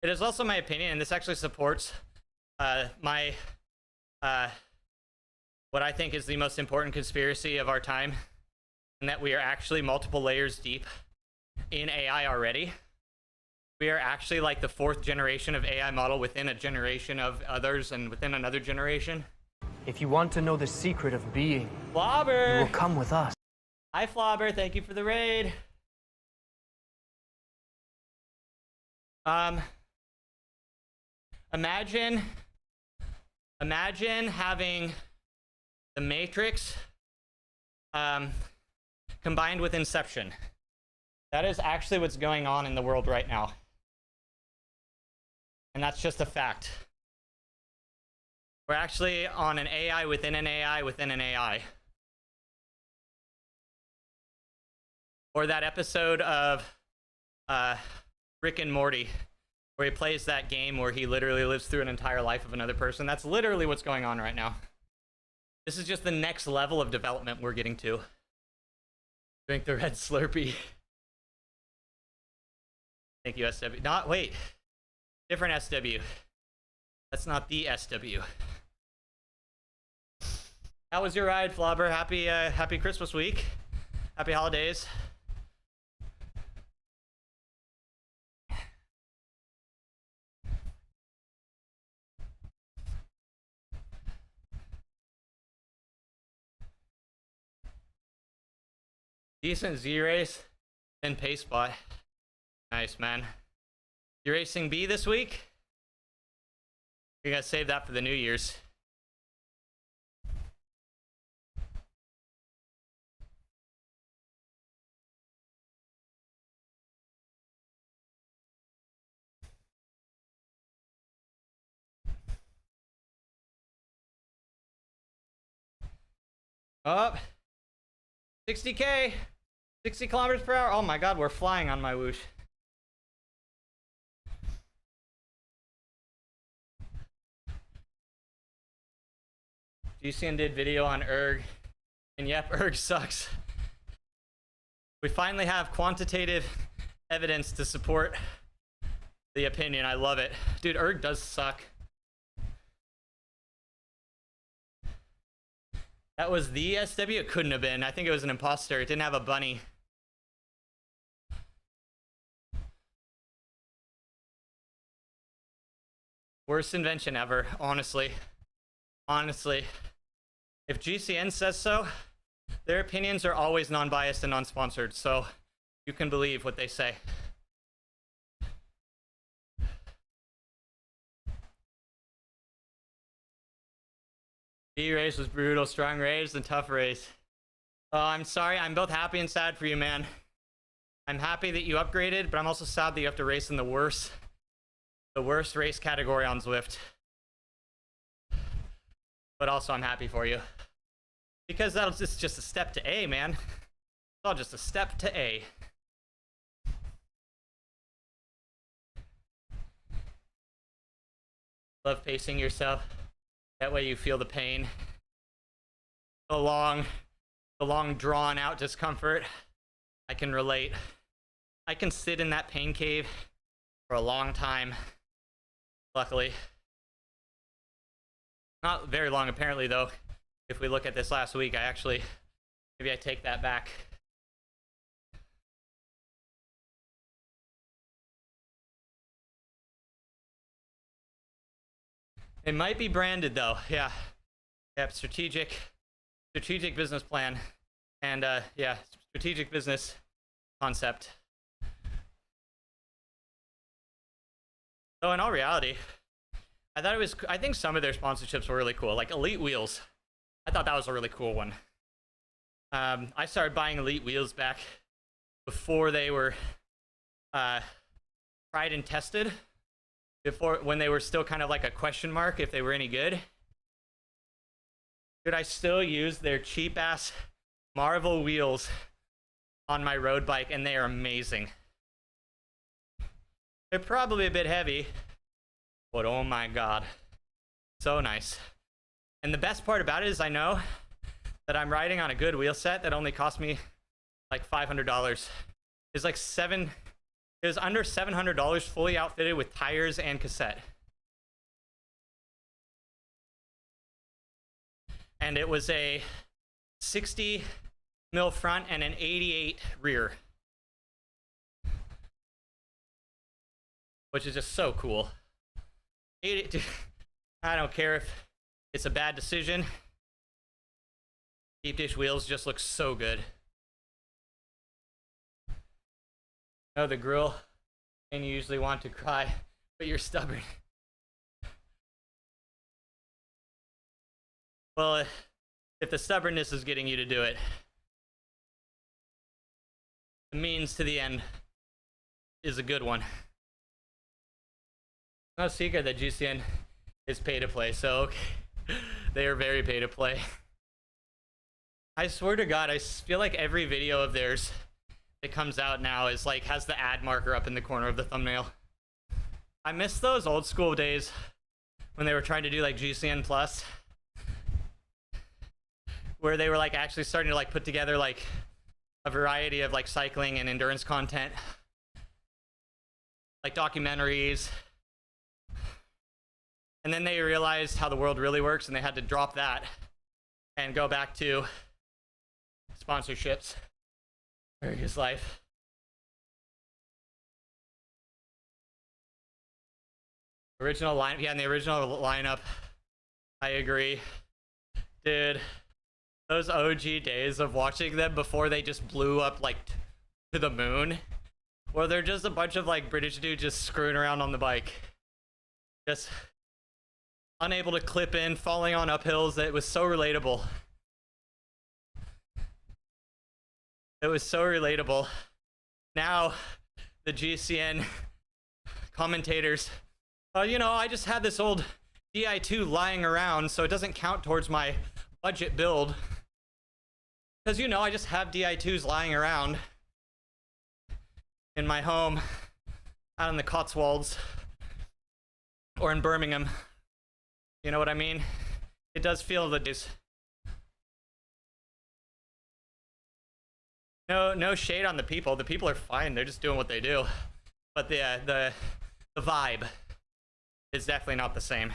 It is also my opinion, and this actually supports my what I think is the most important conspiracy of our time, and that we are actually multiple layers deep in AI already. We are actually like the 4th generation of AI model within a generation of others and within another generation. If you want to know the secret of being, Flobber! you will come with us. Hi, Flobber. Thank you for the raid. Imagine having the Matrix combined with Inception. That is actually what's going on in the world right now. And that's just a fact. We're actually on an AI within an AI within an AI. Or that episode of Rick and Morty, where he plays that game where he literally lives through an entire life of another person. That's literally what's going on right now. This is just the next level of development we're getting to. Drink the red Slurpee. Thank you, SW. Wait. Different SW. That's not the SW. How was your ride, Flobber? Happy Christmas week. Happy holidays. Decent Z race, then pace spot. Nice, man. You racing B this week? You gotta save that for the New Year's. Up. 60K. 60 kilometers per hour. Oh my god, we're flying on my whoosh. GCN did video on erg, and yep, erg sucks. We finally have quantitative evidence to support the opinion. I love it. Dude, erg does suck. That was the SW? It couldn't have been. I think it was an imposter. It didn't have a bunny. Worst invention ever, honestly. Honestly. If GCN says so, their opinions are always non-biased and non-sponsored, so you can believe what they say. B race was brutal, strong race, and tough race. Oh, I'm sorry. I'm both happy and sad for you, man. I'm happy that you upgraded, but I'm also sad that you have to race in the worst race category on Zwift. But also, I'm happy for you. Because that's just a step to A, man. It's all just a step to A. Love pacing yourself. That way you feel the pain. The long drawn out discomfort. I can relate. I can sit in that pain cave for a long time, luckily. Not very long, apparently, though. If we look at this last week, maybe I take that back. It might be branded, though. Yeah. Yep, strategic business plan. And, yeah, strategic business concept. So in all reality, I think some of their sponsorships were really cool. Like Elite Wheels. I thought that was a really cool one. I started buying Elite Wheels back before they were tried and tested. When they were still kind of like a question mark if they were any good. Dude, I still use their cheap ass Marvel wheels on my road bike, and they are amazing. They're probably a bit heavy, but oh my god, so nice. And the best part about it is I know that I'm riding on a good wheel set that only cost me like $500. It's like it was under $700 fully outfitted with tires and cassette. And it was a 60 mil front and an 88 rear. Which is just so cool. I don't care if it's a bad decision. Deep dish wheels just look so good. No, the grill, and you usually want to cry, but you're stubborn. Well, if the stubbornness is getting you to do it, the means to the end is a good one. No secret that GCN is pay to play, so okay. They are very pay to play. I swear to God, I feel like every video of theirs that comes out now is like has the ad marker up in the corner of the thumbnail. I miss those old school days when they were trying to do like GCN Plus, where they were like actually starting to like put together like a variety of like cycling and endurance content, like documentaries. And then they realized how the world really works, and they had to drop that and go back to sponsorships. His life. Original line, yeah, in the original lineup, I agree. Dude, those OG days of watching them before they just blew up like to the moon, where they're just a bunch of like British dudes just screwing around on the bike. Just unable to clip in, falling on uphills. It was so relatable. It was so relatable. Now, the GCN commentators, you know, I just had this old Di2 lying around, so it doesn't count towards my budget build. Because, you know, I just have Di2s lying around in my home out in the Cotswolds or in Birmingham. You know what I mean? It does feel the days. No shade on the people. The people are fine. They're just doing what they do. But the vibe is definitely not the same.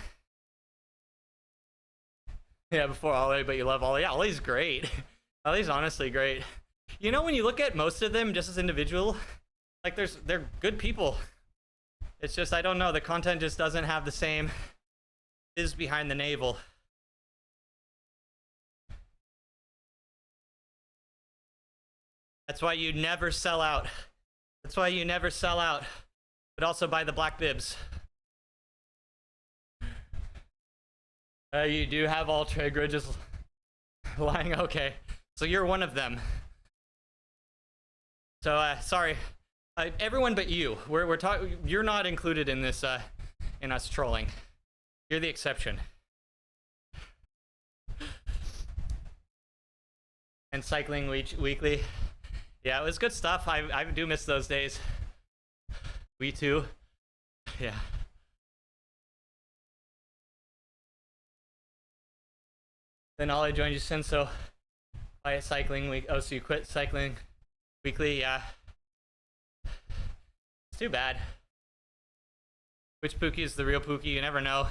Yeah, before Ollie, but you love Ollie. Yeah, Ollie's great. Ollie's honestly great. You know, when you look at most of them just as individual, like they're good people. It's just, I don't know, the content just doesn't have the same is behind the navel. That's why you never sell out. That's why you never sell out. But also buy the black bibs. You do have all Tregra just lying. Okay, so you're one of them. So sorry, everyone but you. We're talking. You're not included in this. In us trolling. You're the exception. And cycling weekly. Yeah, it was good stuff. I do miss those days. We too. Yeah. Then Ollie joined you since, so by cycling week. Oh, so you quit cycling Weekly, yeah. It's too bad. Which Pookie is the real Pookie? You never know.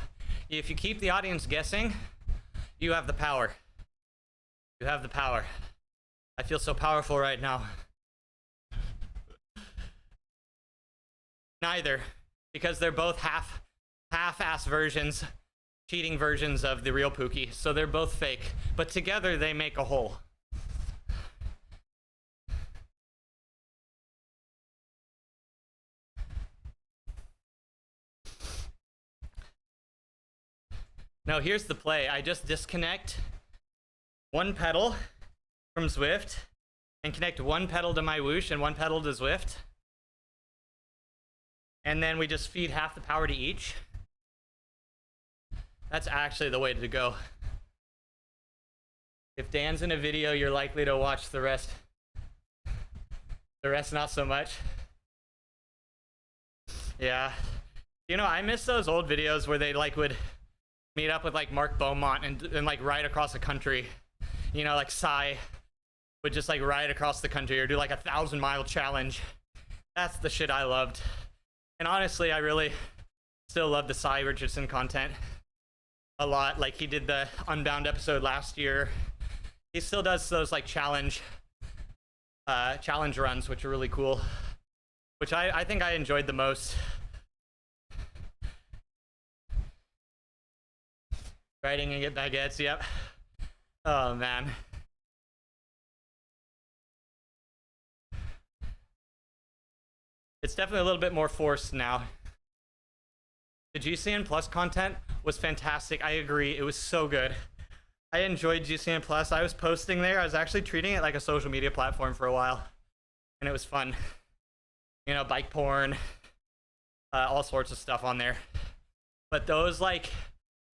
If you keep the audience guessing, you have the power. You have the power. I feel so powerful right now. Neither, because they're both half-ass versions, cheating versions of the real Pookie. So they're both fake, but together they make a whole. No, here's the play. I just disconnect one pedal from Zwift and connect one pedal to my whoosh and one pedal to Zwift. And then we just feed half the power to each. That's actually the way to go. If Dan's in a video, you're likely to watch the rest. The rest, not so much. Yeah. You know, I miss those old videos where they like would meet up with like Mark Beaumont and like ride across the country. You know, like Psy would just like ride across the country or do like a 1,000-mile challenge. That's the shit I loved. And honestly, I really still love the Psy Richardson content a lot. Like he did the Unbound episode last year. He still does those like challenge runs, which are really cool. Which I think I enjoyed the most. Riding and get baguettes, yep. Oh man. It's definitely a little bit more forced now. The GCN Plus content was fantastic. I agree. It was so good. I enjoyed GCN Plus. I was posting there. I was actually treating it like a social media platform for a while. And it was fun. You know, bike porn, all sorts of stuff on there. But those like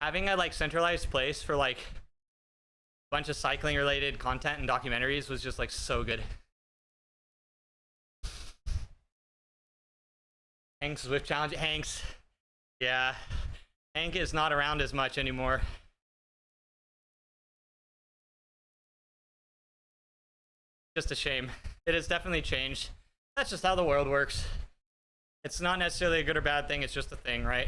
having a like centralized place for like a bunch of cycling related content and documentaries was just like so good. Hank's Zwift challenge. Hank's, yeah, Hank is not around as much anymore. Just a shame. It has definitely changed. That's just how the world works. It's not necessarily a good or bad thing, it's just a thing, right?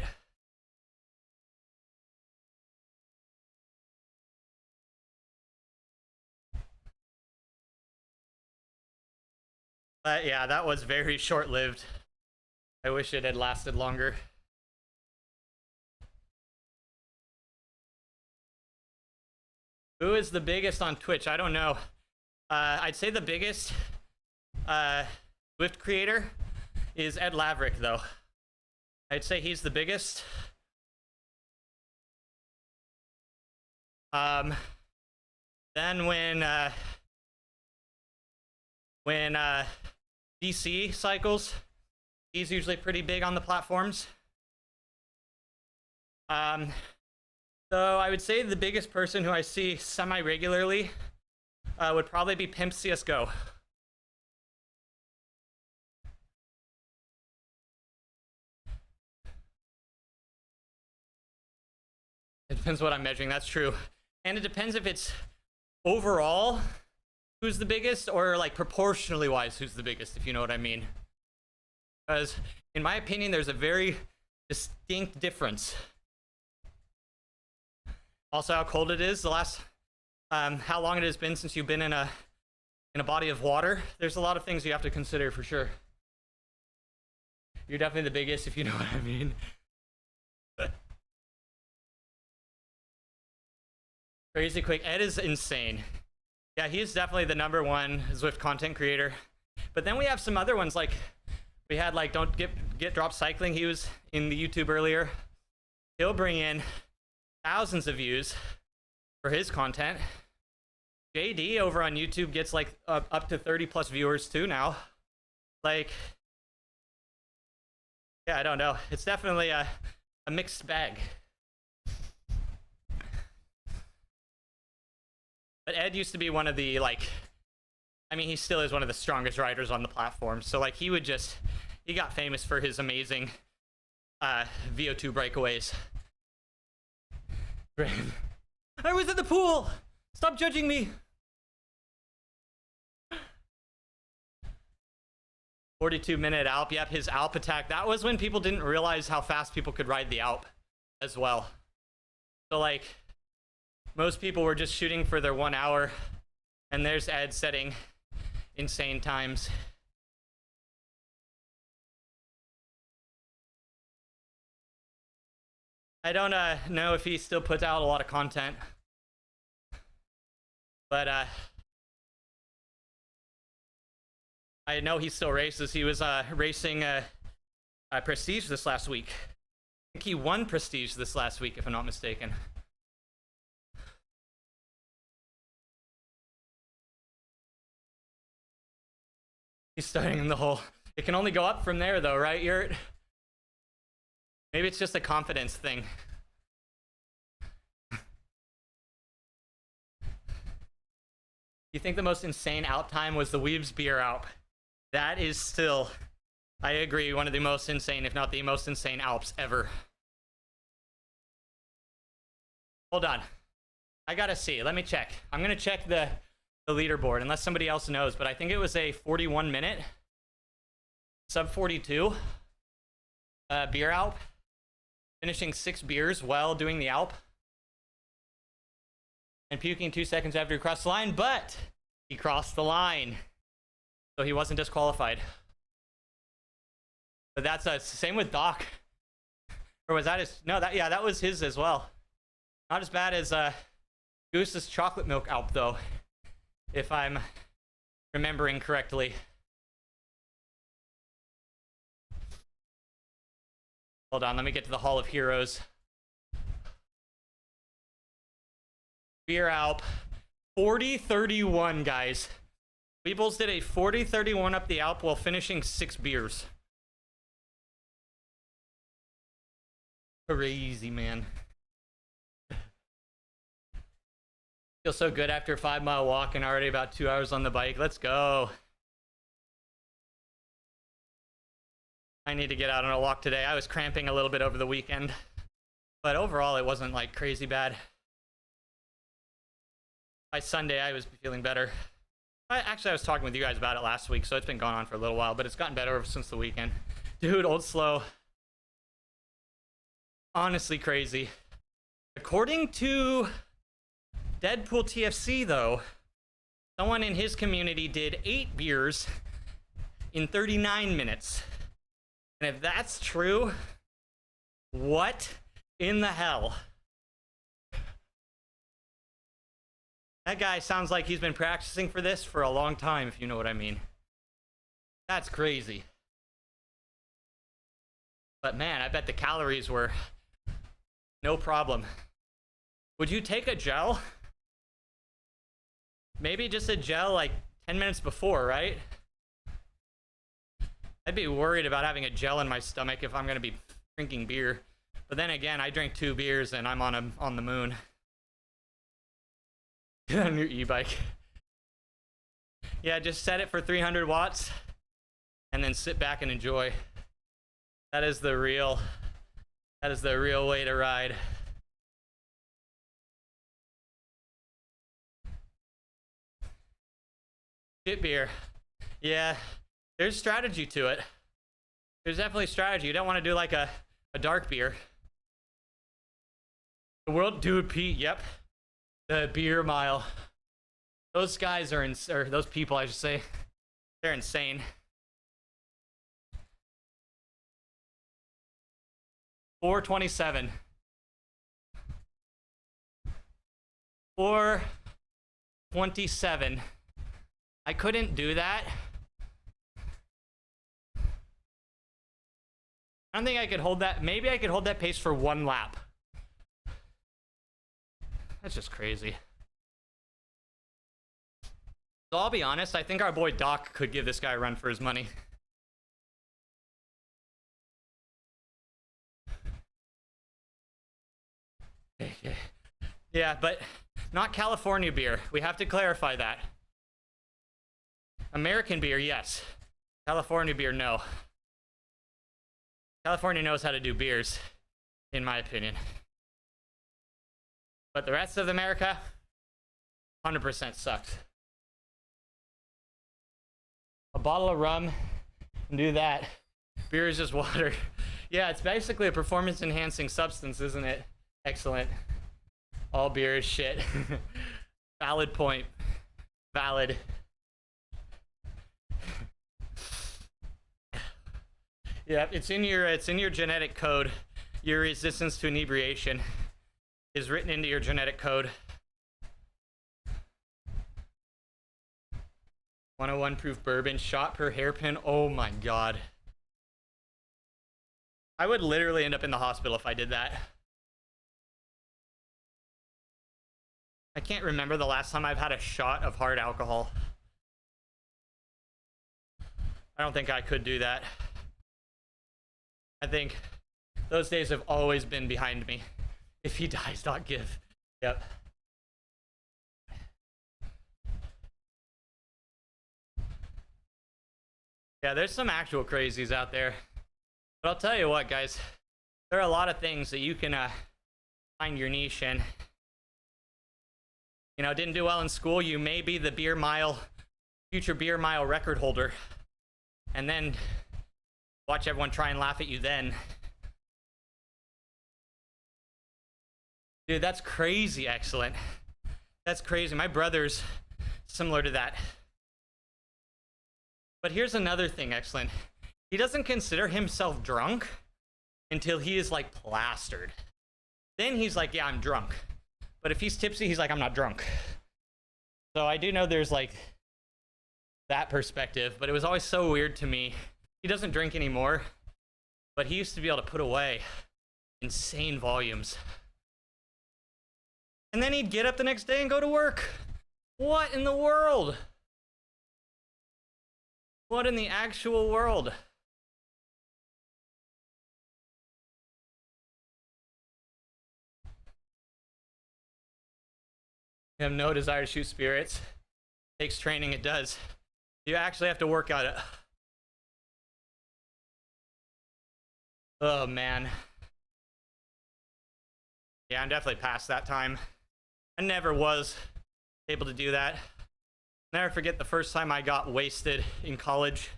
But yeah, that was very short-lived. I wish it had lasted longer. Who is the biggest on Twitch? I don't know. I'd say the biggest Zwift creator is Ed Laverick, though. I'd say he's the biggest. Then when DC cycles, he's usually pretty big on the platforms. So I would say the biggest person who I see semi-regularly would probably be Pimp CSGO. It depends what I'm measuring, that's true. And it depends if it's overall who's the biggest or like proportionally wise who's the biggest, if you know what I mean. Because in my opinion, there's a very distinct difference. Also, how cold it is. The last, how long it has been since you've been in a body of water. There's a lot of things you have to consider for sure. You're definitely the biggest, if you know what I mean. Crazy quick. Ed is insane. Yeah, he's definitely the #1 Zwift content creator. But then we have some other ones, like we had like Don't Get Drop Cycling. He was in the YouTube earlier. He'll bring in thousands of views for his content. JD over on YouTube gets like up to 30+ viewers too now. Like, yeah, I don't know. It's definitely a mixed bag. But Ed used to be one of the, like, I mean, he still is one of the strongest riders on the platform. So, like, he got famous for his amazing VO2 breakaways. I was in the pool! Stop judging me! 42-minute Alp. Yep, his Alp attack. That was when people didn't realize how fast people could ride the Alp as well. So, like, most people were just shooting for their 1 hour. And there's Ed setting insane times. I don't know if he still puts out a lot of content. But I know he still races. He was racing Prestige this last week. I think he won Prestige this last week, if I'm not mistaken. He's starting in the hole. It can only go up from there, though, right, Yurt? Maybe it's just a confidence thing. You think the most insane Alp time was the Weaves Beer Alp? That is still, I agree, one of the most insane, if not the most insane Alps ever. Hold on. I gotta see. Let me check. I'm gonna check the leaderboard, unless somebody else knows, but I think it was a 41-minute, sub 42 beer Alp, finishing 6 beers while doing the Alp. And puking 2 seconds after he crossed the line, but he crossed the line. So he wasn't disqualified. But that's same with Doc. Or was that his? No, that was his as well. Not as bad as Goose's chocolate milk Alp, though, if I'm remembering correctly. Hold on, let me get to the Hall of Heroes. Beer Alp, 40-31, guys. Weebles did a 40-31 up the Alp while finishing 6 beers. Crazy, man. Feel so good after a 5-mile walk and already about 2 hours on the bike. Let's go. I need to get out on a walk today. I was cramping a little bit over the weekend, but overall it wasn't like crazy bad. By Sunday, I was feeling better. Actually, I was talking with you guys about it last week, so it's been going on for a little while, but it's gotten better since the weekend. Dude, Old Slow. Honestly crazy. According to Deadpool TFC, though, someone in his community did 8 beers in 39 minutes. And if that's true, what in the hell? That guy sounds like he's been practicing for this for a long time, if you know what I mean. That's crazy. But man, I bet the calories were no problem. Would you take a gel? Maybe just a gel like 10 minutes before, right? I'd be worried about having a gel in my stomach if I'm going to be drinking beer. But then again, I drink 2 beers and I'm on the moon. Get on your e-bike. Yeah, just set it for 300 watts and then sit back and enjoy. That is the real way to ride. Shit beer. Yeah, there's strategy to it. There's definitely strategy. You don't want to do like a dark beer. The world, dude, Pete, yep. The beer mile. Those guys are or those people, I should say, they're insane. 427. 427. I couldn't do that. I don't think I could hold that. Maybe I could hold that pace for 1 lap. That's just crazy. So I'll be honest, I think our boy Doc could give this guy a run for his money. Yeah, but not California beer. We have to clarify that. American beer, yes. California beer, no. California knows how to do beers, in my opinion. But the rest of America, 100% sucks. A bottle of rum Do that. Beer is just water. Yeah, it's basically a performance-enhancing substance, isn't it? Excellent. All beer is shit. Valid point. Valid. Yeah, it's in your genetic code. Your resistance to inebriation is written into your genetic code. 101 proof bourbon, shot per hairpin. Oh my god. I would literally end up in the hospital if I did that. I can't remember the last time I've had a shot of hard alcohol. I don't think I could do that. I think those days have always been behind me. If he dies, not give. Yep. Yeah, there's some actual crazies out there. But I'll tell you what, guys. There are a lot of things that you can find your niche in. You know, didn't do well in school, you may be the future beer mile record holder. And then watch everyone try and laugh at you then. Dude, that's crazy excellent. That's crazy. My brother's similar to that. But here's another thing, excellent. He doesn't consider himself drunk until he is like plastered. Then he's like, yeah, I'm drunk. But if he's tipsy, he's like, I'm not drunk. So I do know there's like that perspective, but it was always so weird to me. He doesn't drink anymore, but he used to be able to put away insane volumes. And then he'd get up the next day and go to work. What in the world? What in the actual world? You have no desire to shoot spirits. Takes training, it does. You actually have to work at it. Oh man. Yeah, I'm definitely past that time. I never was able to do that. Never forget the first time I got wasted in college.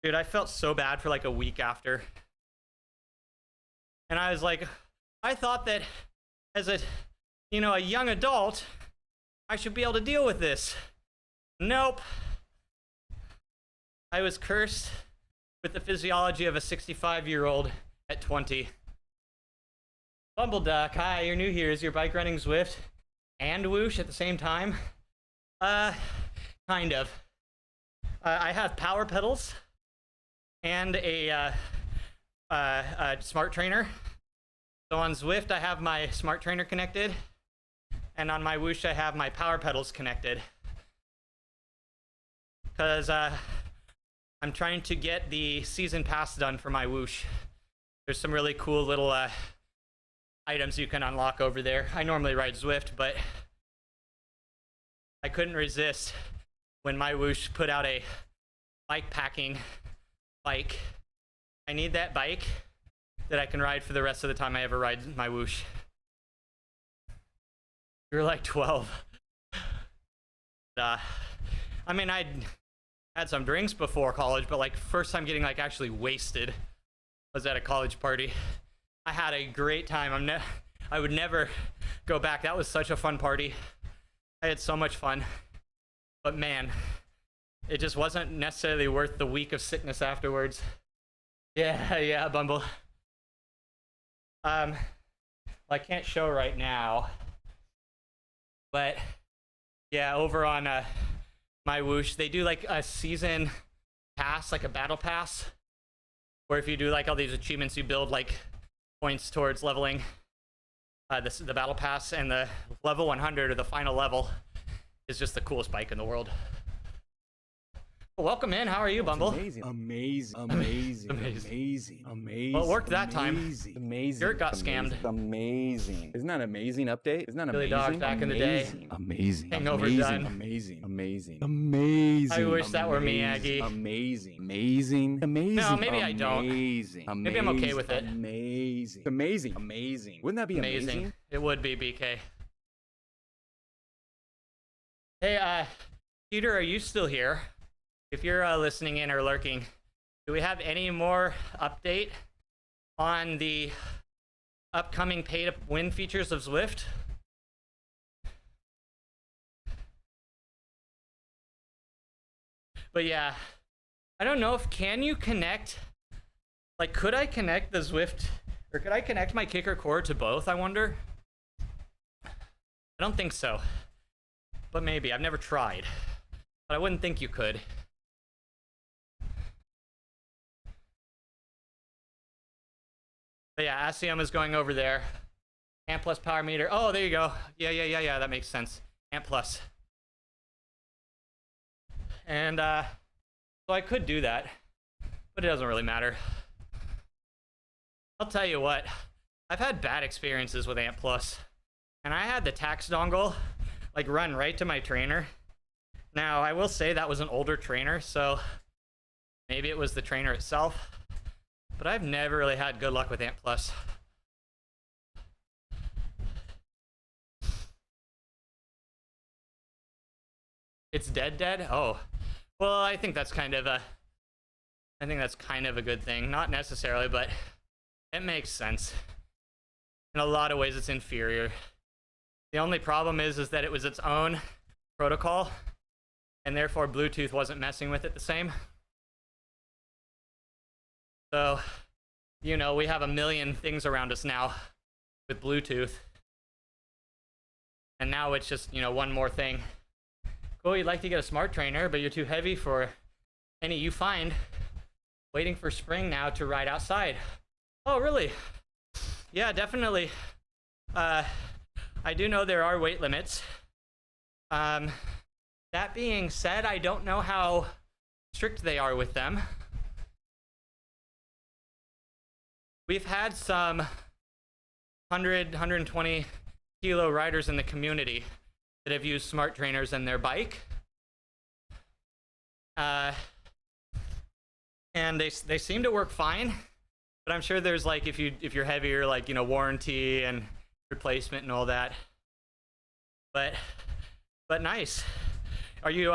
Dude, I felt so bad for like a week after. And I was like, I thought that as a young adult, I should be able to deal with this. Nope. I was cursed with the physiology of a 65-year-old at 20. Bumbleduck, hi, you're new here. Is your bike running Zwift and Whoosh at the same time? Kind of. I have power pedals and a smart trainer. So on Zwift, I have my smart trainer connected, and on my Whoosh, I have my power pedals connected. Because I'm trying to get the season pass done for my Whoosh. There's some really cool little items you can unlock over there. I normally ride Zwift, but I couldn't resist when my Whoosh put out a bike packing bike. I need that bike that I can ride for the rest of the time I ever ride my Whoosh. You're like 12. I mean, I'd had some drinks before college, but like first time getting like actually wasted was at a college party. I had a great time. I would never go back. That was such a fun party. I had so much fun. But man, it just wasn't necessarily worth the week of sickness afterwards. Yeah, Bumble. Well, I can't show right now. But yeah, over on my Whoosh, they do like a season pass, like a battle pass, where if you do like all these achievements, you build like points towards leveling the battle pass, and the level 100 or the final level is just the coolest bike in the world. Well, welcome in. How are you, Bumble? Amazing. Well, it worked that time. Amazing. Dirt got scammed. Amazing. Isn't that an amazing update? Isn't that Billy amazing? Dog back in the day. Amazing. Hangover amazing. done. Amazing. I wish that were me, Aggie. Amazing. No, maybe I don't. Maybe I'm okay with it. Amazing. Wouldn't that be amazing? It would be, BK. Hey, Peter, are you still here? if you're listening in or lurking, do we have any more update on the upcoming pay-to-win features of Zwift? But yeah, I don't know if can you connect, like, could I connect the Zwift, or could I connect my kicker core to both, I wonder? I don't think so, but maybe. I've never tried, but I wouldn't think you could. But yeah, Asium is going over there. Amp plus power meter. Oh, there you go. Yeah, that makes sense. Amp plus. And so I could do that, but it doesn't really matter. I'll tell you what, I've had bad experiences with Amp plus, and I had the tax dongle like run right to my trainer. Now, I will say that was an older trainer, so maybe it was the trainer itself, but I've never really had good luck with Amp plus. It's dead? Oh. Well, I think that's kind of a good thing. Not necessarily, but it makes sense. In a lot of ways, it's inferior. The only problem is that it was its own protocol, and therefore Bluetooth wasn't messing with it the same. So, you know, we have a million things around us now with Bluetooth. And now it's just, you know, one more thing. Cool, you'd like to get a smart trainer, but you're too heavy for any you find. Waiting for spring now to ride outside. Oh, really? Yeah, definitely. I do know there are weight limits. That being said, I don't know how strict they are with them. We've had some 100, 120 kilo riders in the community that have used smart trainers in their bike. And they seem to work fine, but I'm sure there's like, if you're heavier, like, you know, warranty and replacement and all that. But nice. Are you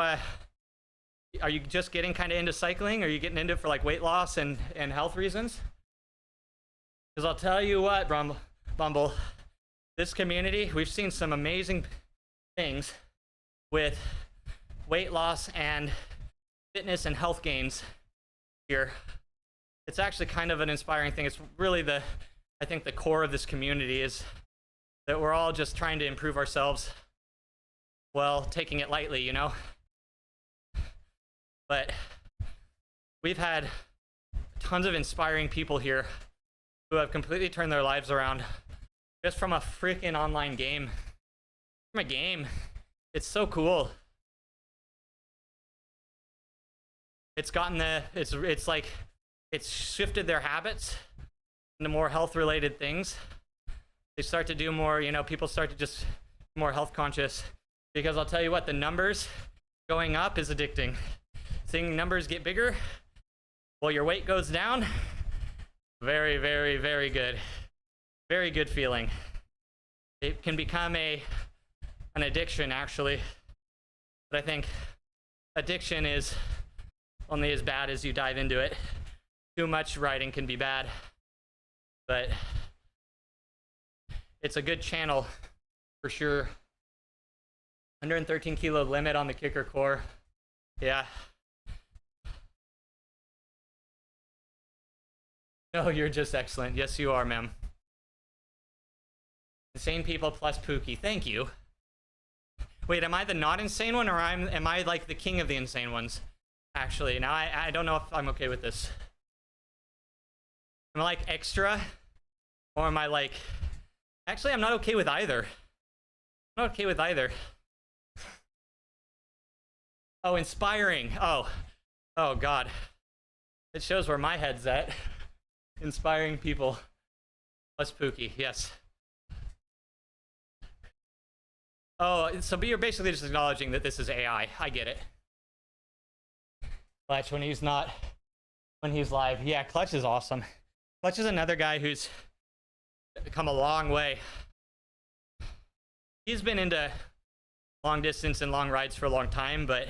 just getting kind of into cycling? Are you getting into it for like weight loss and health reasons? Because I'll tell you what, Bumble, this community, we've seen some amazing things with weight loss and fitness and health gains here. It's actually kind of an inspiring thing. It's really I think the core of this community is that we're all just trying to improve ourselves while taking it lightly, you know? But we've had tons of inspiring people here who have completely turned their lives around just from a freaking online game. From a game. It's so cool. It's gotten it's like, it's shifted their habits into more health-related things. They start to do more, you know, people start to just more health conscious. Because I'll tell you what, the numbers going up is addicting. Seeing numbers get bigger while your weight goes down, very, very, very good. Very good feeling. It can become an addiction, actually. But I think addiction is only as bad as you dive into it. Too much riding can be bad. But it's a good channel, for sure. 113 kilo limit on the kicker core. Yeah. No, you're just excellent. Yes, you are, ma'am. Insane people plus Pookie. Thank you. Wait, am I the not insane one, or am I like the king of the insane ones? Actually, now I don't know if I'm okay with this. Am I like extra? Or am I like... Actually, I'm not okay with either. I'm not okay with either. Oh, inspiring. Oh, God. It shows where my head's at. Inspiring people. Plus Pookie, yes. Oh, so you're basically just acknowledging that this is AI. I get it. Clutch when he's live. Yeah, Clutch is awesome. Clutch is another guy who's come a long way. He's been into long distance and long rides for a long time, but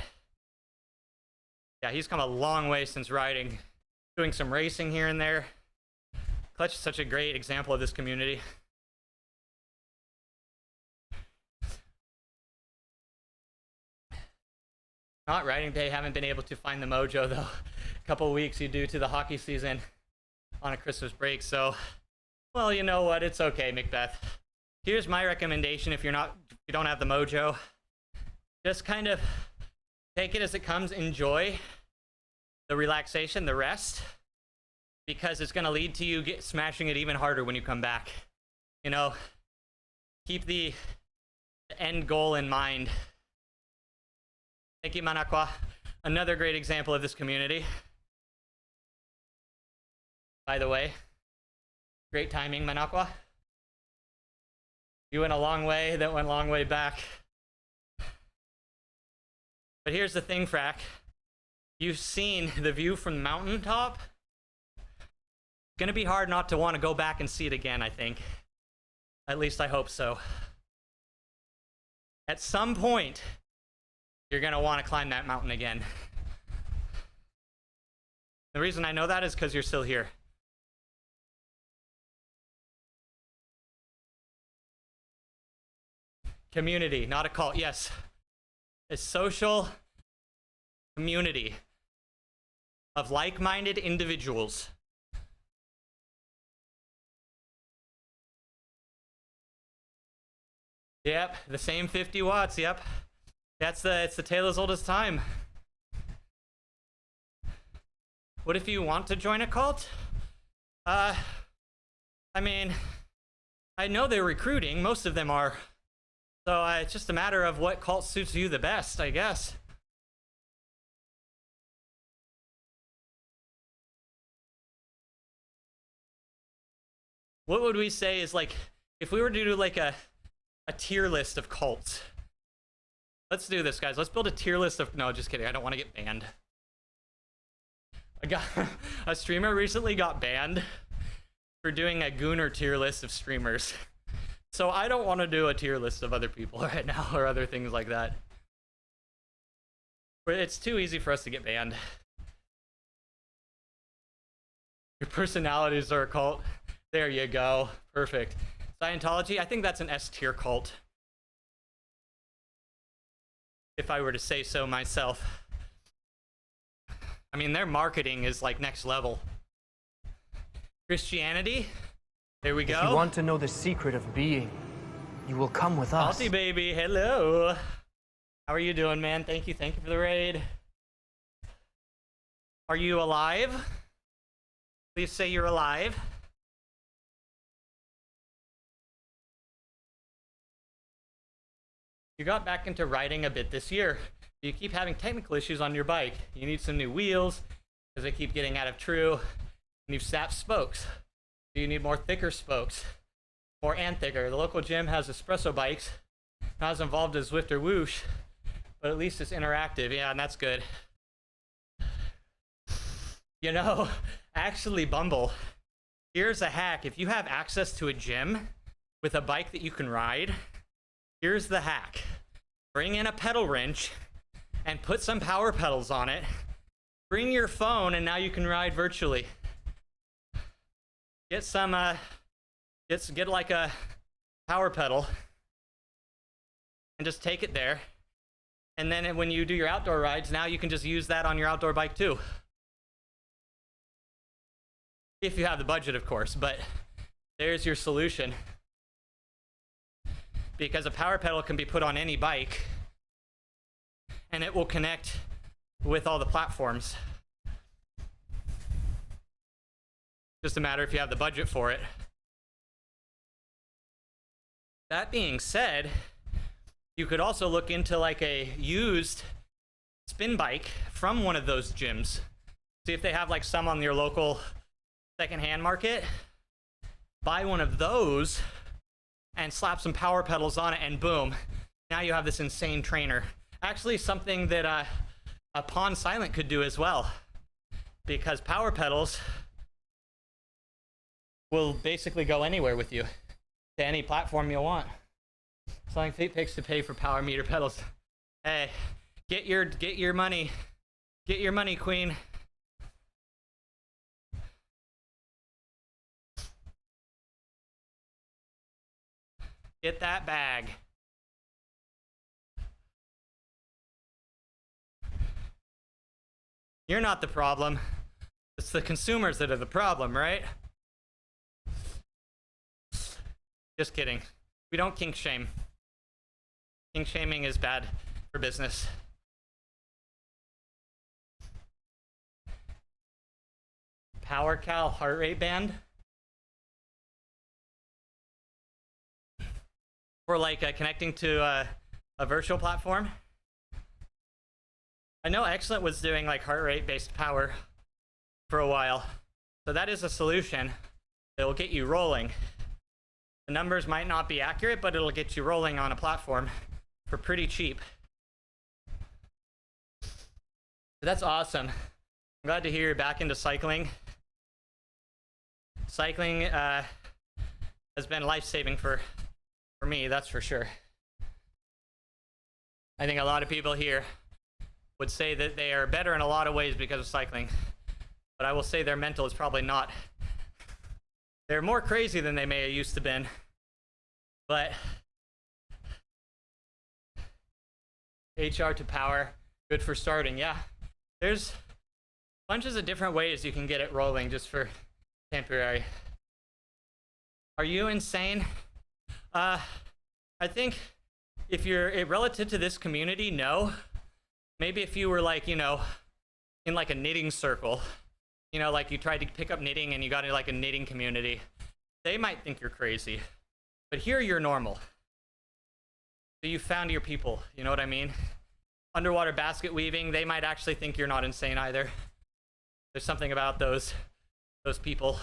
Yeah, he's come a long way since riding, doing some racing here and there. Clutch is such a great example of this community. Not riding day, haven't been able to find the mojo though. A couple weeks you due to the hockey season on a Christmas break, so well, you know what, it's okay, Macbeth. Here's my recommendation if you don't have the mojo. Just kind of take it as it comes, enjoy the relaxation, the rest, because it's going to lead to you smashing it even harder when you come back. You know, keep the end goal in mind. Thank you, Manakwa. Another great example of this community. By the way, great timing, Manakwa. You went a long way, that went a long way back. But here's the thing, Frack. You've seen the view from the mountaintop. It's gonna be hard not to want to go back and see it again, I think. At least I hope so. At some point, you're gonna want to climb that mountain again. The reason I know that is because you're still here. Community, not a cult. Yes. A social community of like-minded individuals. Yep, the same 50 watts, yep. It's the tale as old as time. What if you want to join a cult? I mean, I know they're recruiting, most of them are. So it's just a matter of what cult suits you the best, I guess. What would we say is like, if we were to do like a tier list of cults? Let's do this, guys. Let's build a tier list of, no, just kidding. I don't want to get banned. A streamer recently got banned for doing a Gooner tier list of streamers. So I don't want to do a tier list of other people right now or other things like that. It's too easy for us to get banned. Your personalities are a cult. There you go. Perfect. Scientology, I think that's an S tier cult. If I were to say so myself. I mean, their marketing is like next level. Christianity, there we go. If you want to know the secret of being, you will come with us. Salty baby, hello. How are you doing, man? Thank you for the raid. Are you alive? Please say you're alive. You got back into riding a bit this year. You keep having technical issues on your bike. You need some new wheels because they keep getting out of true. And you've sapped spokes. Do you need more thicker spokes? More and thicker. The local gym has espresso bikes. Not as involved as Zwift or Whoosh, but at least it's interactive. Yeah, and that's good. You know, actually, Bumble, here's a hack. If you have access to a gym with a bike that you can ride, here's the hack. Bring in a pedal wrench and put some power pedals on it. Bring your phone and now you can ride virtually. Get some, get like a power pedal and just take it there. And then when you do your outdoor rides, now you can just use that on your outdoor bike too. If you have the budget, of course, but there's your solution. Because a power pedal can be put on any bike and it will connect with all the platforms. Just a matter if you have the budget for it. That being said, you could also look into like a used spin bike from one of those gyms. See if they have like some on your local secondhand market. Buy one of those and slap some power pedals on it, and boom, now you have this insane trainer. Actually, something that a Pawn Silent could do as well, because power pedals will basically go anywhere with you, to any platform you want. Selling feet picks to pay for power meter pedals. Hey, get your money. Get your money, queen. Get that bag. You're not the problem. It's the consumers that are the problem, right? Just kidding. We don't kink shame. Kink shaming is bad for business. PowerCal heart rate band. For like connecting to a virtual platform. I know Excellent was doing like heart rate based power for a while. So that is a solution that will get you rolling. The numbers might not be accurate, but it'll get you rolling on a platform for pretty cheap. So that's awesome. I'm glad to hear you're back into cycling. Cycling has been life-saving for me, that's for sure. I think a lot of people here would say that they are better in a lot of ways because of cycling. But I will say their mental is probably not. They're more crazy than they may have used to been. But HR to power, good for starting. Yeah, there's bunches of different ways you can get it rolling just for temporary. Are you insane? I think if you're relative to this community, no. Maybe if you were like, you know, in like a knitting circle, you know, like you tried to pick up knitting and you got into like a knitting community, they might think you're crazy. But here you're normal. So you found your people, you know what I mean? Underwater basket weaving, they might actually think you're not insane either. There's something about those people.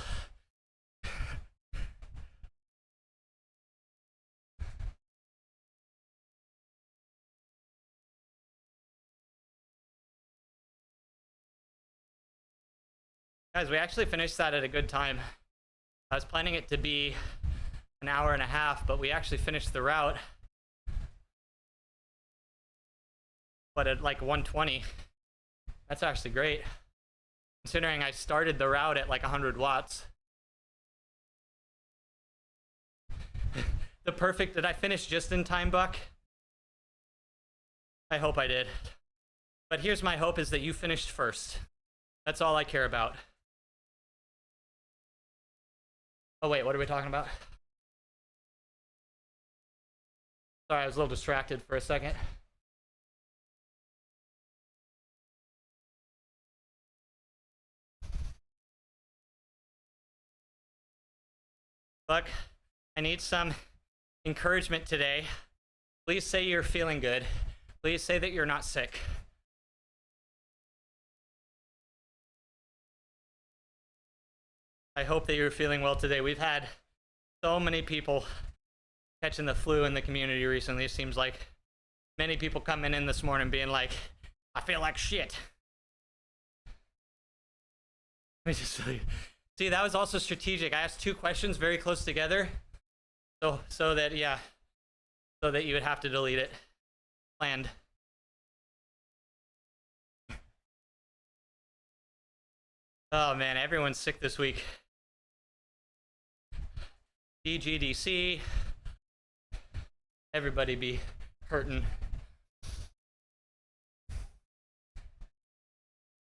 Guys, we actually finished that at a good time. I was planning it to be an hour and a half, but we actually finished the route. But at like 120. That's actually great. Considering I started the route at like 100 watts. Did I finish just in time, Buck? I hope I did. But here's my hope is that you finished first. That's all I care about. Oh wait, what are we talking about? Sorry, I was a little distracted for a second. Buck, I need some encouragement today. Please say you're feeling good. Please say that you're not sick. I hope that you're feeling well today. We've had so many people catching the flu in the community recently. It seems like many people coming in this morning being like, I feel like shit. Let me just see, that was also strategic. I asked 2 questions very close together. So that you would have to delete it. Planned. Oh man, everyone's sick this week. DGDC. Everybody be hurting.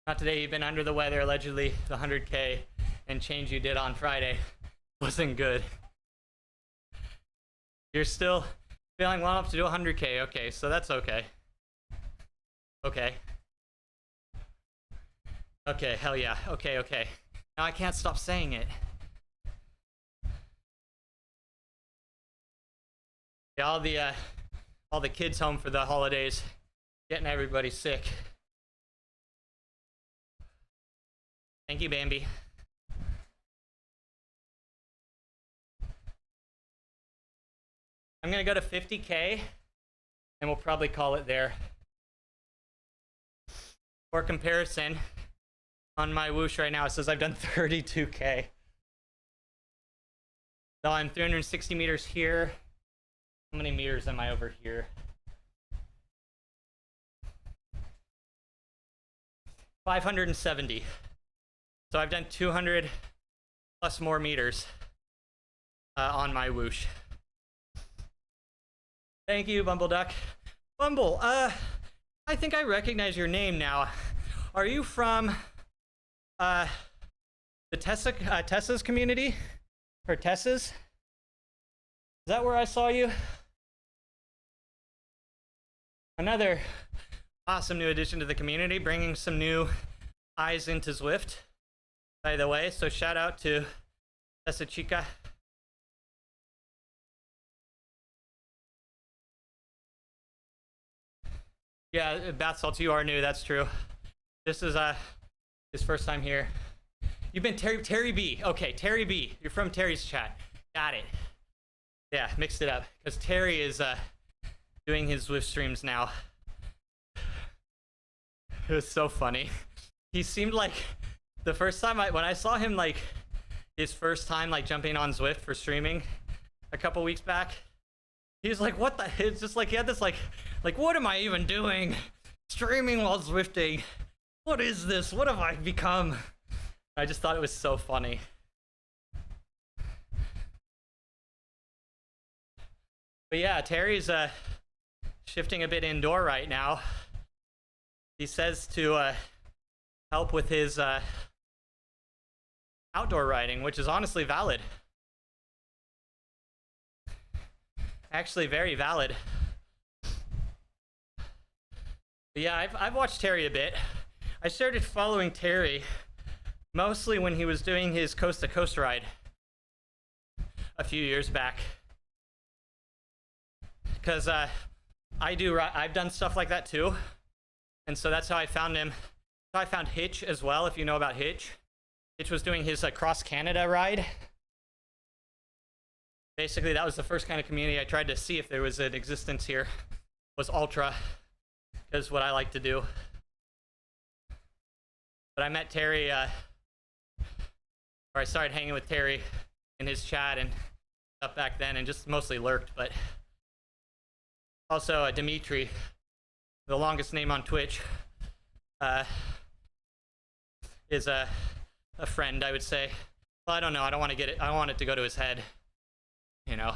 Not today, you've been under the weather, allegedly the 100K and change you did on Friday wasn't good. You're still feeling well enough to do 100K, okay, so that's okay. Okay. Okay, hell yeah, okay. Now I can't stop saying it. Yeah, all the kids home for the holidays, getting everybody sick. Thank you, Bambi. I'm gonna go to 50K, and we'll probably call it there. For comparison, on my whoosh right now, it says I've done 32K. So I'm 360 meters here. How many meters am I over here? 570. So I've done 200 plus more meters on my whoosh. Thank you, Bumble Duck. Bumble, I think I recognize your name now. Are you from the Tessa's community? Or Tessa's? Is that where I saw you? Another awesome new addition to the community, bringing some new eyes into Zwift, by the way. So shout out to Tessa Chica. Yeah, bath salts, you are new, that's true. This is his first time here. You've been Terry B. Okay, Terry B. You're from Terry's chat. Got it. Yeah, mixed it up. Because Terry is doing his Zwift streams now. It was so funny. He seemed like the first time when I saw him, like his first time like jumping on Zwift for streaming a couple weeks back, he was like, what the, it's just like he had this like what am I even doing streaming while Zwifting? What is this? What have I become? I just thought it was so funny. But yeah, Terry's shifting a bit indoor right now. He says to help with his outdoor riding, which is honestly valid. Actually, very valid. But yeah, I've watched Terry a bit. I started following Terry mostly when he was doing his coast-to-coast ride a few years back. Because I've done stuff like that too. And so that's how I found him. So I found Hitch as well, if you know about Hitch. Hitch was doing his cross Canada ride. Basically, that was the first kind of community I tried to see if there was an existence here. Was Ultra, is what I like to do. But I met Terry, or I started hanging with Terry in his chat and stuff back then, and just mostly lurked. But also Dimitri, the longest name on Twitch, is a friend, I would say. Well, I don't know. I don't want to get it. I don't want it to go to his head, you know.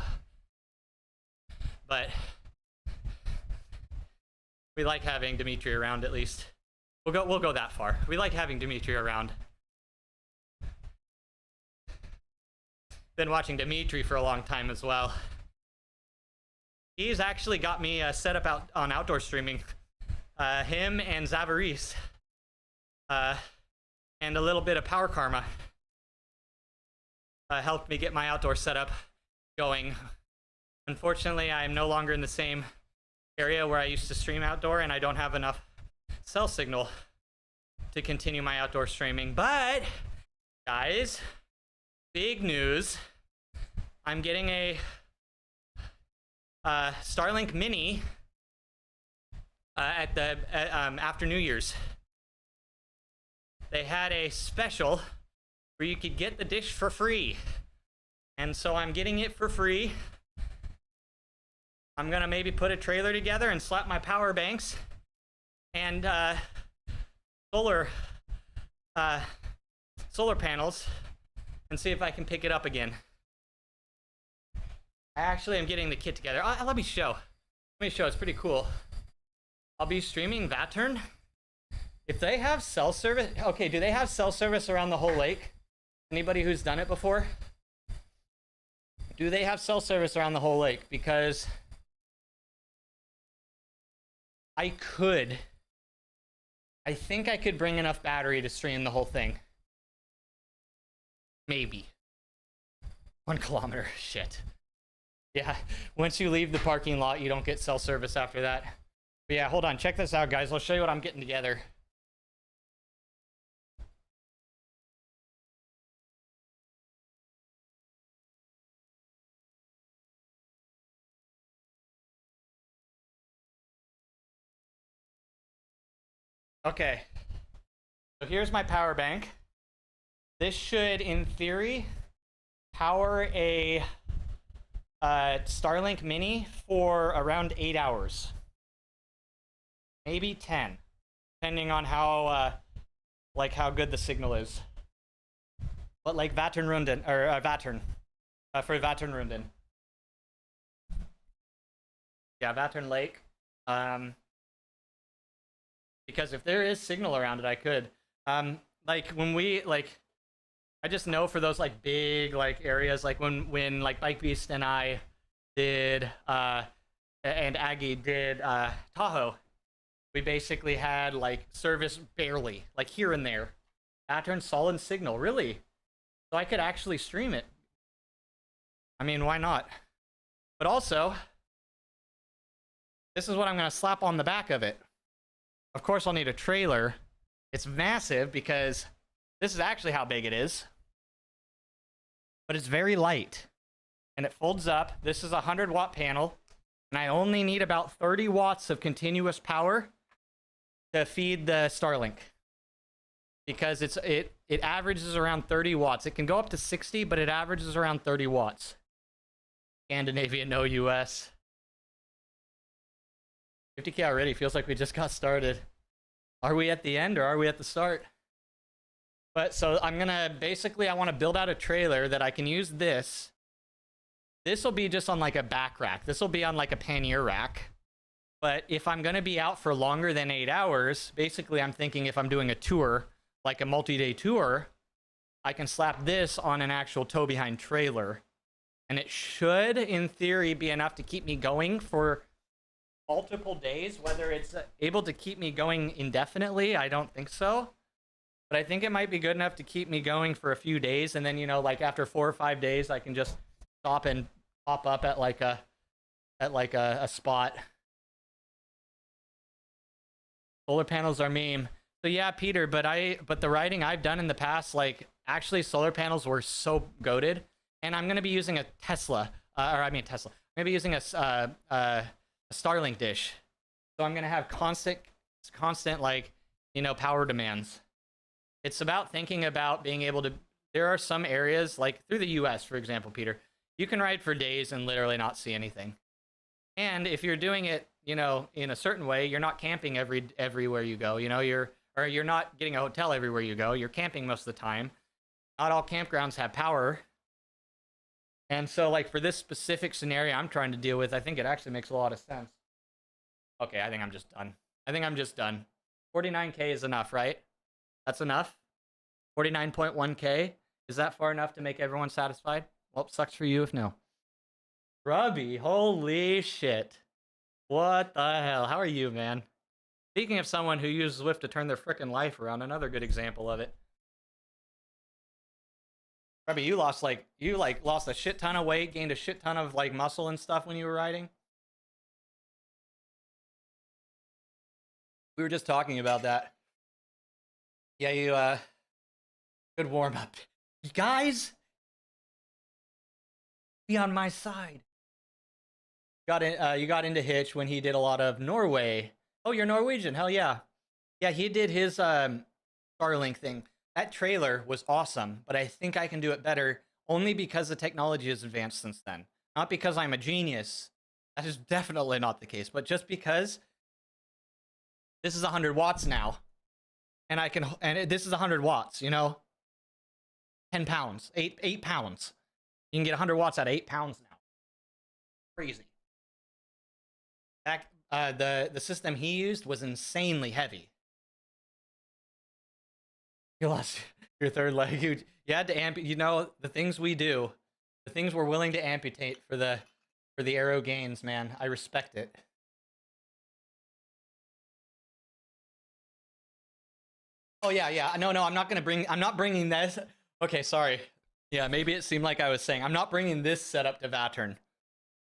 But we like having Dimitri around, at least. We'll go that far. We like having Dimitri around. Been watching Dimitri for a long time as well. He's actually got me set up on outdoor streaming. Him and Zavaris. And a little bit of Power Karma. Helped me get my outdoor setup going. Unfortunately, I am no longer in the same area where I used to stream outdoor, and I don't have enough cell signal to continue my outdoor streaming. But, guys, big news. I'm getting a Starlink Mini after New Year's. They had a special where you could get the dish for free. And so I'm getting it for free. I'm gonna maybe put a trailer together and slap my power banks and solar panels and see if I can pick it up again. I actually am getting the kit together. Let me show. It's pretty cool. I'll be streaming that turn. If they have cell service, okay, do they have cell service around the whole lake? Anybody who's done it before? Do they have cell service around the whole lake? Because I think I could bring enough battery to stream the whole thing. Maybe. 1 kilometer, shit. Yeah, once you leave the parking lot, you don't get cell service after that. But yeah, hold on, check this out, guys. I'll show you what I'm getting together. Okay, so here's my power bank. This should, in theory, power a Starlink Mini for around 8 hours. Maybe 10, depending on how like how good the signal is. But like Vaternrunden, or Vatern, for Vaternrunden. Yeah, Vatern Lake. Because if there is signal around it, I could. Like when we like, I just know for those like big like areas, like when like Bike Beast and I did, and Aggie did Tahoe, we basically had like service barely, like here and there. Pattern solid signal, really. So I could actually stream it. I mean, why not? But also, this is what I'm gonna slap on the back of it. Of course, I'll need a trailer. It's massive because this is actually how big it is. But it's very light. And it folds up. This is a 100-watt panel. And I only need about 30 watts of continuous power to feed the Starlink. Because it averages around 30 watts. It can go up to 60, but it averages around 30 watts. Scandinavia, no US. 50K already. Feels like we just got started. Are we at the end or are we at the start? But so I'm gonna basically, I want to build out a trailer that I can use this. This will be just on like a back rack. This will be on like a pannier rack. But if I'm gonna be out for longer than 8 hours, basically I'm thinking if I'm doing a tour, like a multi-day tour, I can slap this on an actual tow behind trailer. And it should, in theory, be enough to keep me going for multiple days. Whether it's able to keep me going indefinitely, I don't think so. But I think it might be good enough to keep me going for a few days. And then, you know, like after 4 or 5 days, I can just stop and pop up at like a spot. Solar panels are meme. So yeah, Peter, but the riding I've done in the past, like actually solar panels were so goated. And I'm gonna be using a Tesla, I'm gonna be using a Starlink dish. So I'm gonna have constant like, you know, power demands. It's about thinking about being able to, there are some areas like through the US, for example, Peter, you can ride for days and literally not see anything. And if you're doing it, you know, in a certain way, you're not camping everywhere you go, you know, you're not getting a hotel everywhere you go. You're camping most of the time. Not all campgrounds have power. And so like for this specific scenario I'm trying to deal with, I think it actually makes a lot of sense. Okay, I think I'm just done. 49K is enough, right? That's enough? 49.1K? Is that far enough to make everyone satisfied? Well, sucks for you if no. Grubby, holy shit. What the hell? How are you, man? Speaking of someone who uses Zwift to turn their frickin' life around, another good example of it. Grubby, you lost a shit ton of weight, gained a shit ton of like muscle and stuff when you were riding. We were just talking about that. Yeah, you good warm up. You guys, be on my side. You got into Hitch when he did a lot of Norway. Oh, you're Norwegian. Hell yeah. Yeah, he did his Starlink thing. That trailer was awesome, but I think I can do it better only because the technology has advanced since then. Not because I'm a genius. That is definitely not the case, but just because this is 100 watts now. And this is 100 watts, you know? 10 pounds, 8 pounds. You can get 100 watts out of 8 pounds now. Crazy. The system he used was insanely heavy. You lost your third leg. You had to amputate. You know, the things we do, the things we're willing to amputate for the aero gains, man. I respect it. Oh yeah. No, I'm not bringing this. Okay, sorry. Yeah, maybe it seemed like I was saying I'm not bringing this setup to Vatern.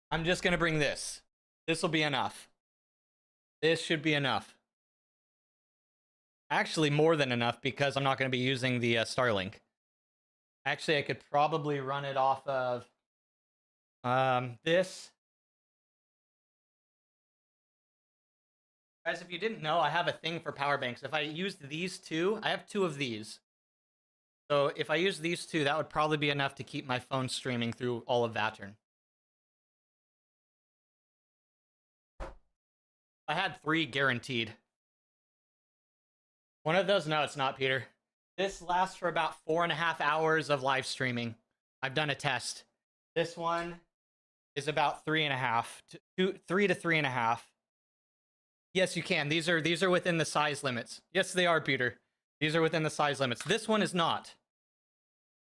I'm just gonna bring this. This will be enough. This should be enough. Actually, more than enough because I'm not going to be using the Starlink. Actually, I could probably run it off of this. Guys, if you didn't know, I have a thing for power banks. If I used these two, I have 2 of these. So if I use these 2, that would probably be enough to keep my phone streaming through all of Vatern. I had 3 guaranteed. One of those? No, it's not, Peter. This lasts for about 4.5 hours of live streaming. I've done a test. This one is about 3.5, 3 to 3.5. Yes, you can. These are within the size limits. Yes, they are, Peter. These are within the size limits. This one is not.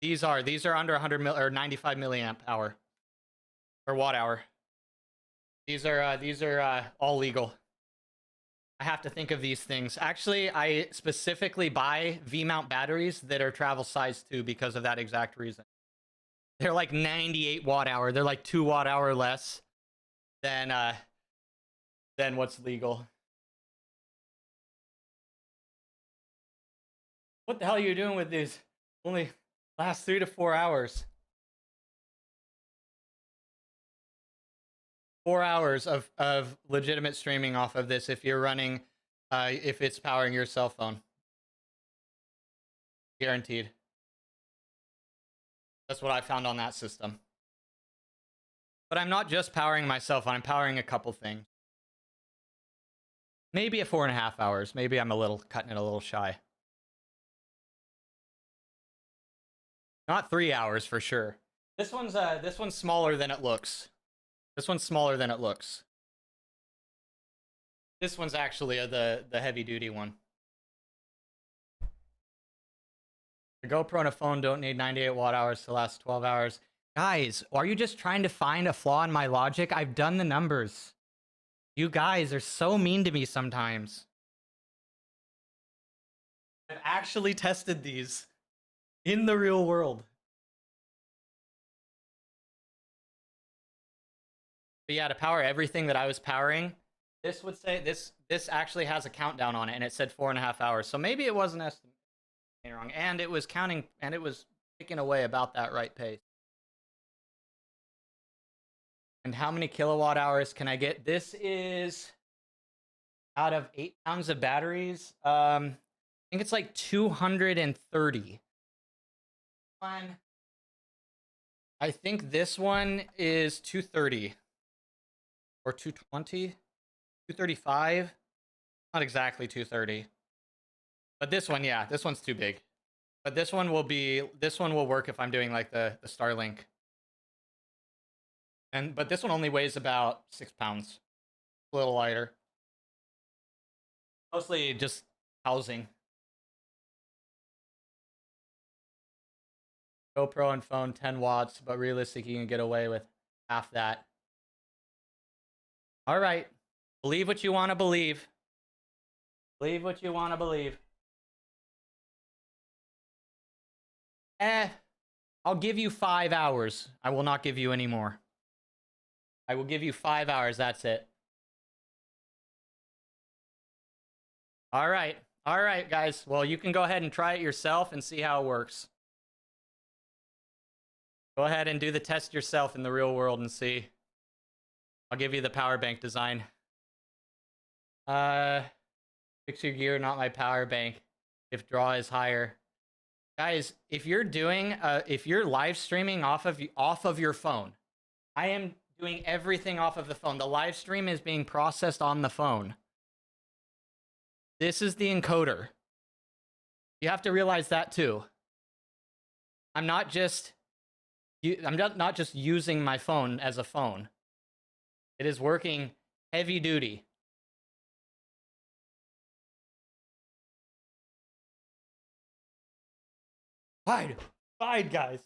These are under 100 or 95 milliamp hour or watt hour. These are all legal. I have to think of these things. Actually, I specifically buy V-mount batteries that are travel size too because of that exact reason. They're like 98 watt hour. They're like 2 watt hour less than what's legal. What the hell are you doing with these? Only last 3 to 4 hours. 4 hours of legitimate streaming off of this if you're running, if it's powering your cell phone. Guaranteed. That's what I found on that system. But I'm not just powering my cell phone, I'm powering a couple things. Maybe a 4.5 hours. Maybe I'm cutting it a little shy. Not 3 hours for sure. This one's smaller than it looks. This one's smaller than it looks. This one's actually the heavy duty one. The GoPro and a phone don't need 98 watt hours to last 12 hours. Guys, are you just trying to find a flaw in my logic? I've done the numbers. You guys are so mean to me sometimes. I've actually tested these in the real world. But yeah, to power everything that I was powering, this would say this actually has a countdown on it, and it said 4.5 hours. So maybe it wasn't estimating wrong, and it was counting, and it was ticking away about that right pace. And how many kilowatt hours can I get? This is out of 8 pounds of batteries. I think it's like 230. I think this one is 230 or 220, 235. Not exactly 230. But this one, yeah, this one's too big. But this one will work if I'm doing like the Starlink. But this one only weighs about 6 pounds. A little lighter. Mostly just housing. GoPro and phone 10 watts, but realistically you can get away with half that. All right. Believe what you want to believe. Believe what you want to believe. I'll give you 5 hours. I will not give you any more. I will give you 5 hours. That's it. All right. All right, guys. Well, you can go ahead and try it yourself and see how it works. Go ahead and do the test yourself in the real world and see. I'll give you the power bank design. Fix your gear, not my power bank. If draw is higher. Guys, if you're live streaming off of your phone, I am doing everything off of the phone. The live stream is being processed on the phone. This is the encoder. You have to realize that too. I'm not just using my phone as a phone. It is working heavy duty. Fine, guys.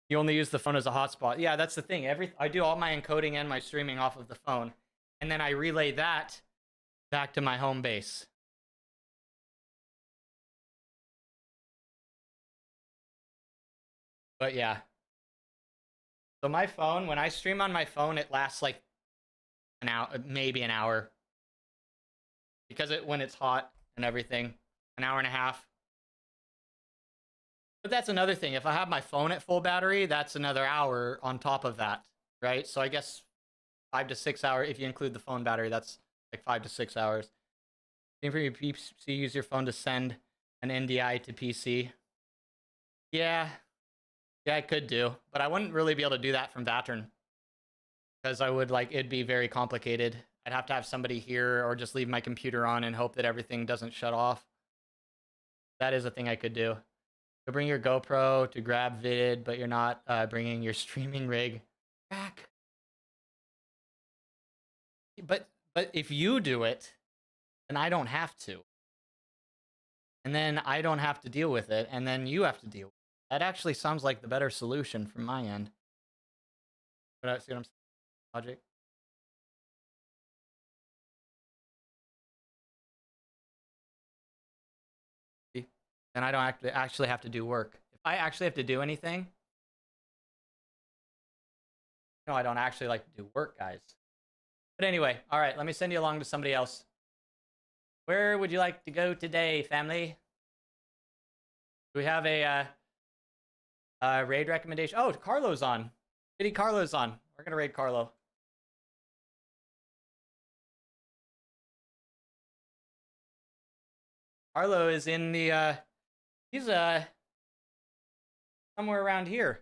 You only use the phone as a hotspot. Yeah, that's the thing. I do all my encoding and my streaming off of the phone, and then I relay that back to my home base. But yeah. So my phone, when I stream on my phone, it lasts like an hour, maybe an hour. Because when it's hot and everything, an hour and a half. But that's another thing. If I have my phone at full battery, that's another hour on top of that, right? So I guess 5 to 6 hours. If you include the phone battery, that's like 5 to 6 hours. Same for your PC, use your phone to send an NDI to PC. Yeah, I could do, but I wouldn't really be able to do that from Vattern. Because it'd be very complicated. I'd have to have somebody here or just leave my computer on and hope that everything doesn't shut off. That is a thing I could do. So bring your GoPro to grab vid, but you're not bringing your streaming rig back. But if you do it, then I don't have to. And then I don't have to deal with it, and then you have to deal with it. That actually sounds like the better solution from my end. See what I'm saying? Logic. Then I don't actually have to do work. If I actually have to do anything, no, I don't actually like to do work, guys. But anyway, all right, let me send you along to somebody else. Where would you like to go today, family? Do we have a raid recommendation? Oh, Carlo's on. Kitty Carlo's on. We're gonna raid Carlo. Carlo is in the he's somewhere around here.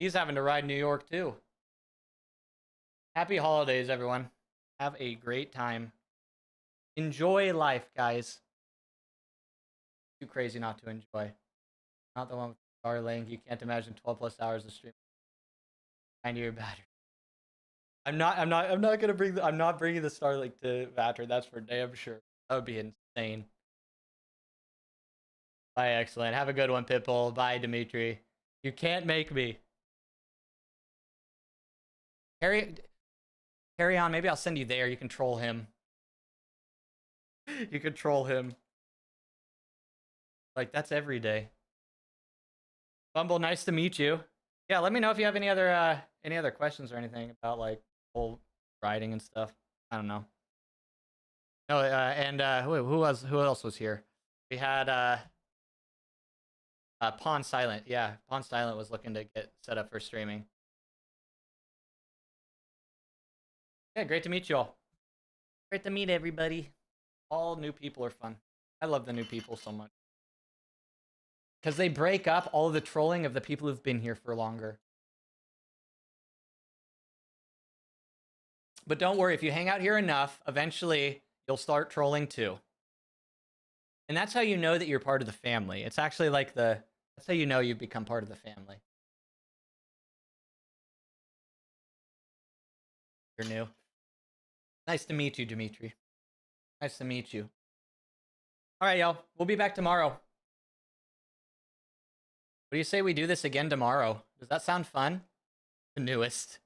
He's having to ride New York too. Happy holidays, everyone. Have a great time. Enjoy life, guys. Too crazy not to enjoy. Not the one with Starlink. You can't imagine 12+ hours of stream. 90-year battery. I'm not gonna bring I'm not bringing the Starlink to Vatter, that's for damn sure. That would be insane. Bye, excellent. Have a good one, Pitbull. Bye, Dimitri. You can't make me. Carry on. Maybe I'll send you there. You can troll him. You can troll him. Like, that's every day. Bumble, nice to meet you. Yeah, let me know if you have any other questions or anything about like whole riding and stuff. I don't know. No, and who else was here? We had Pawn Silent. Yeah, Pawn Silent was looking to get set up for streaming. Yeah, great to meet you all. Great to meet everybody. All new people are fun. I love the new people so much. Because they break up all of the trolling of the people who've been here for longer. But don't worry, if you hang out here enough, eventually you'll start trolling too. And that's how you know that you're part of the family. It's actually like that's how you know you've become part of the family. You're new. Nice to meet you, Dimitri. Nice to meet you. All right, y'all. We'll be back tomorrow. What do you say we do this again tomorrow? Does that sound fun? The newest.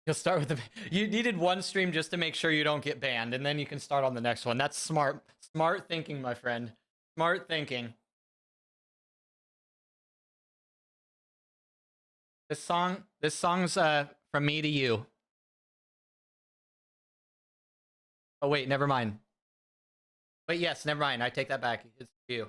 You'll start with you needed one stream just to make sure you don't get banned, and then you can start on the next one. That's smart. Smart thinking, my friend. Smart thinking. This song's from me to you. Oh wait, never mind. But yes, never mind. I take that back. It's you.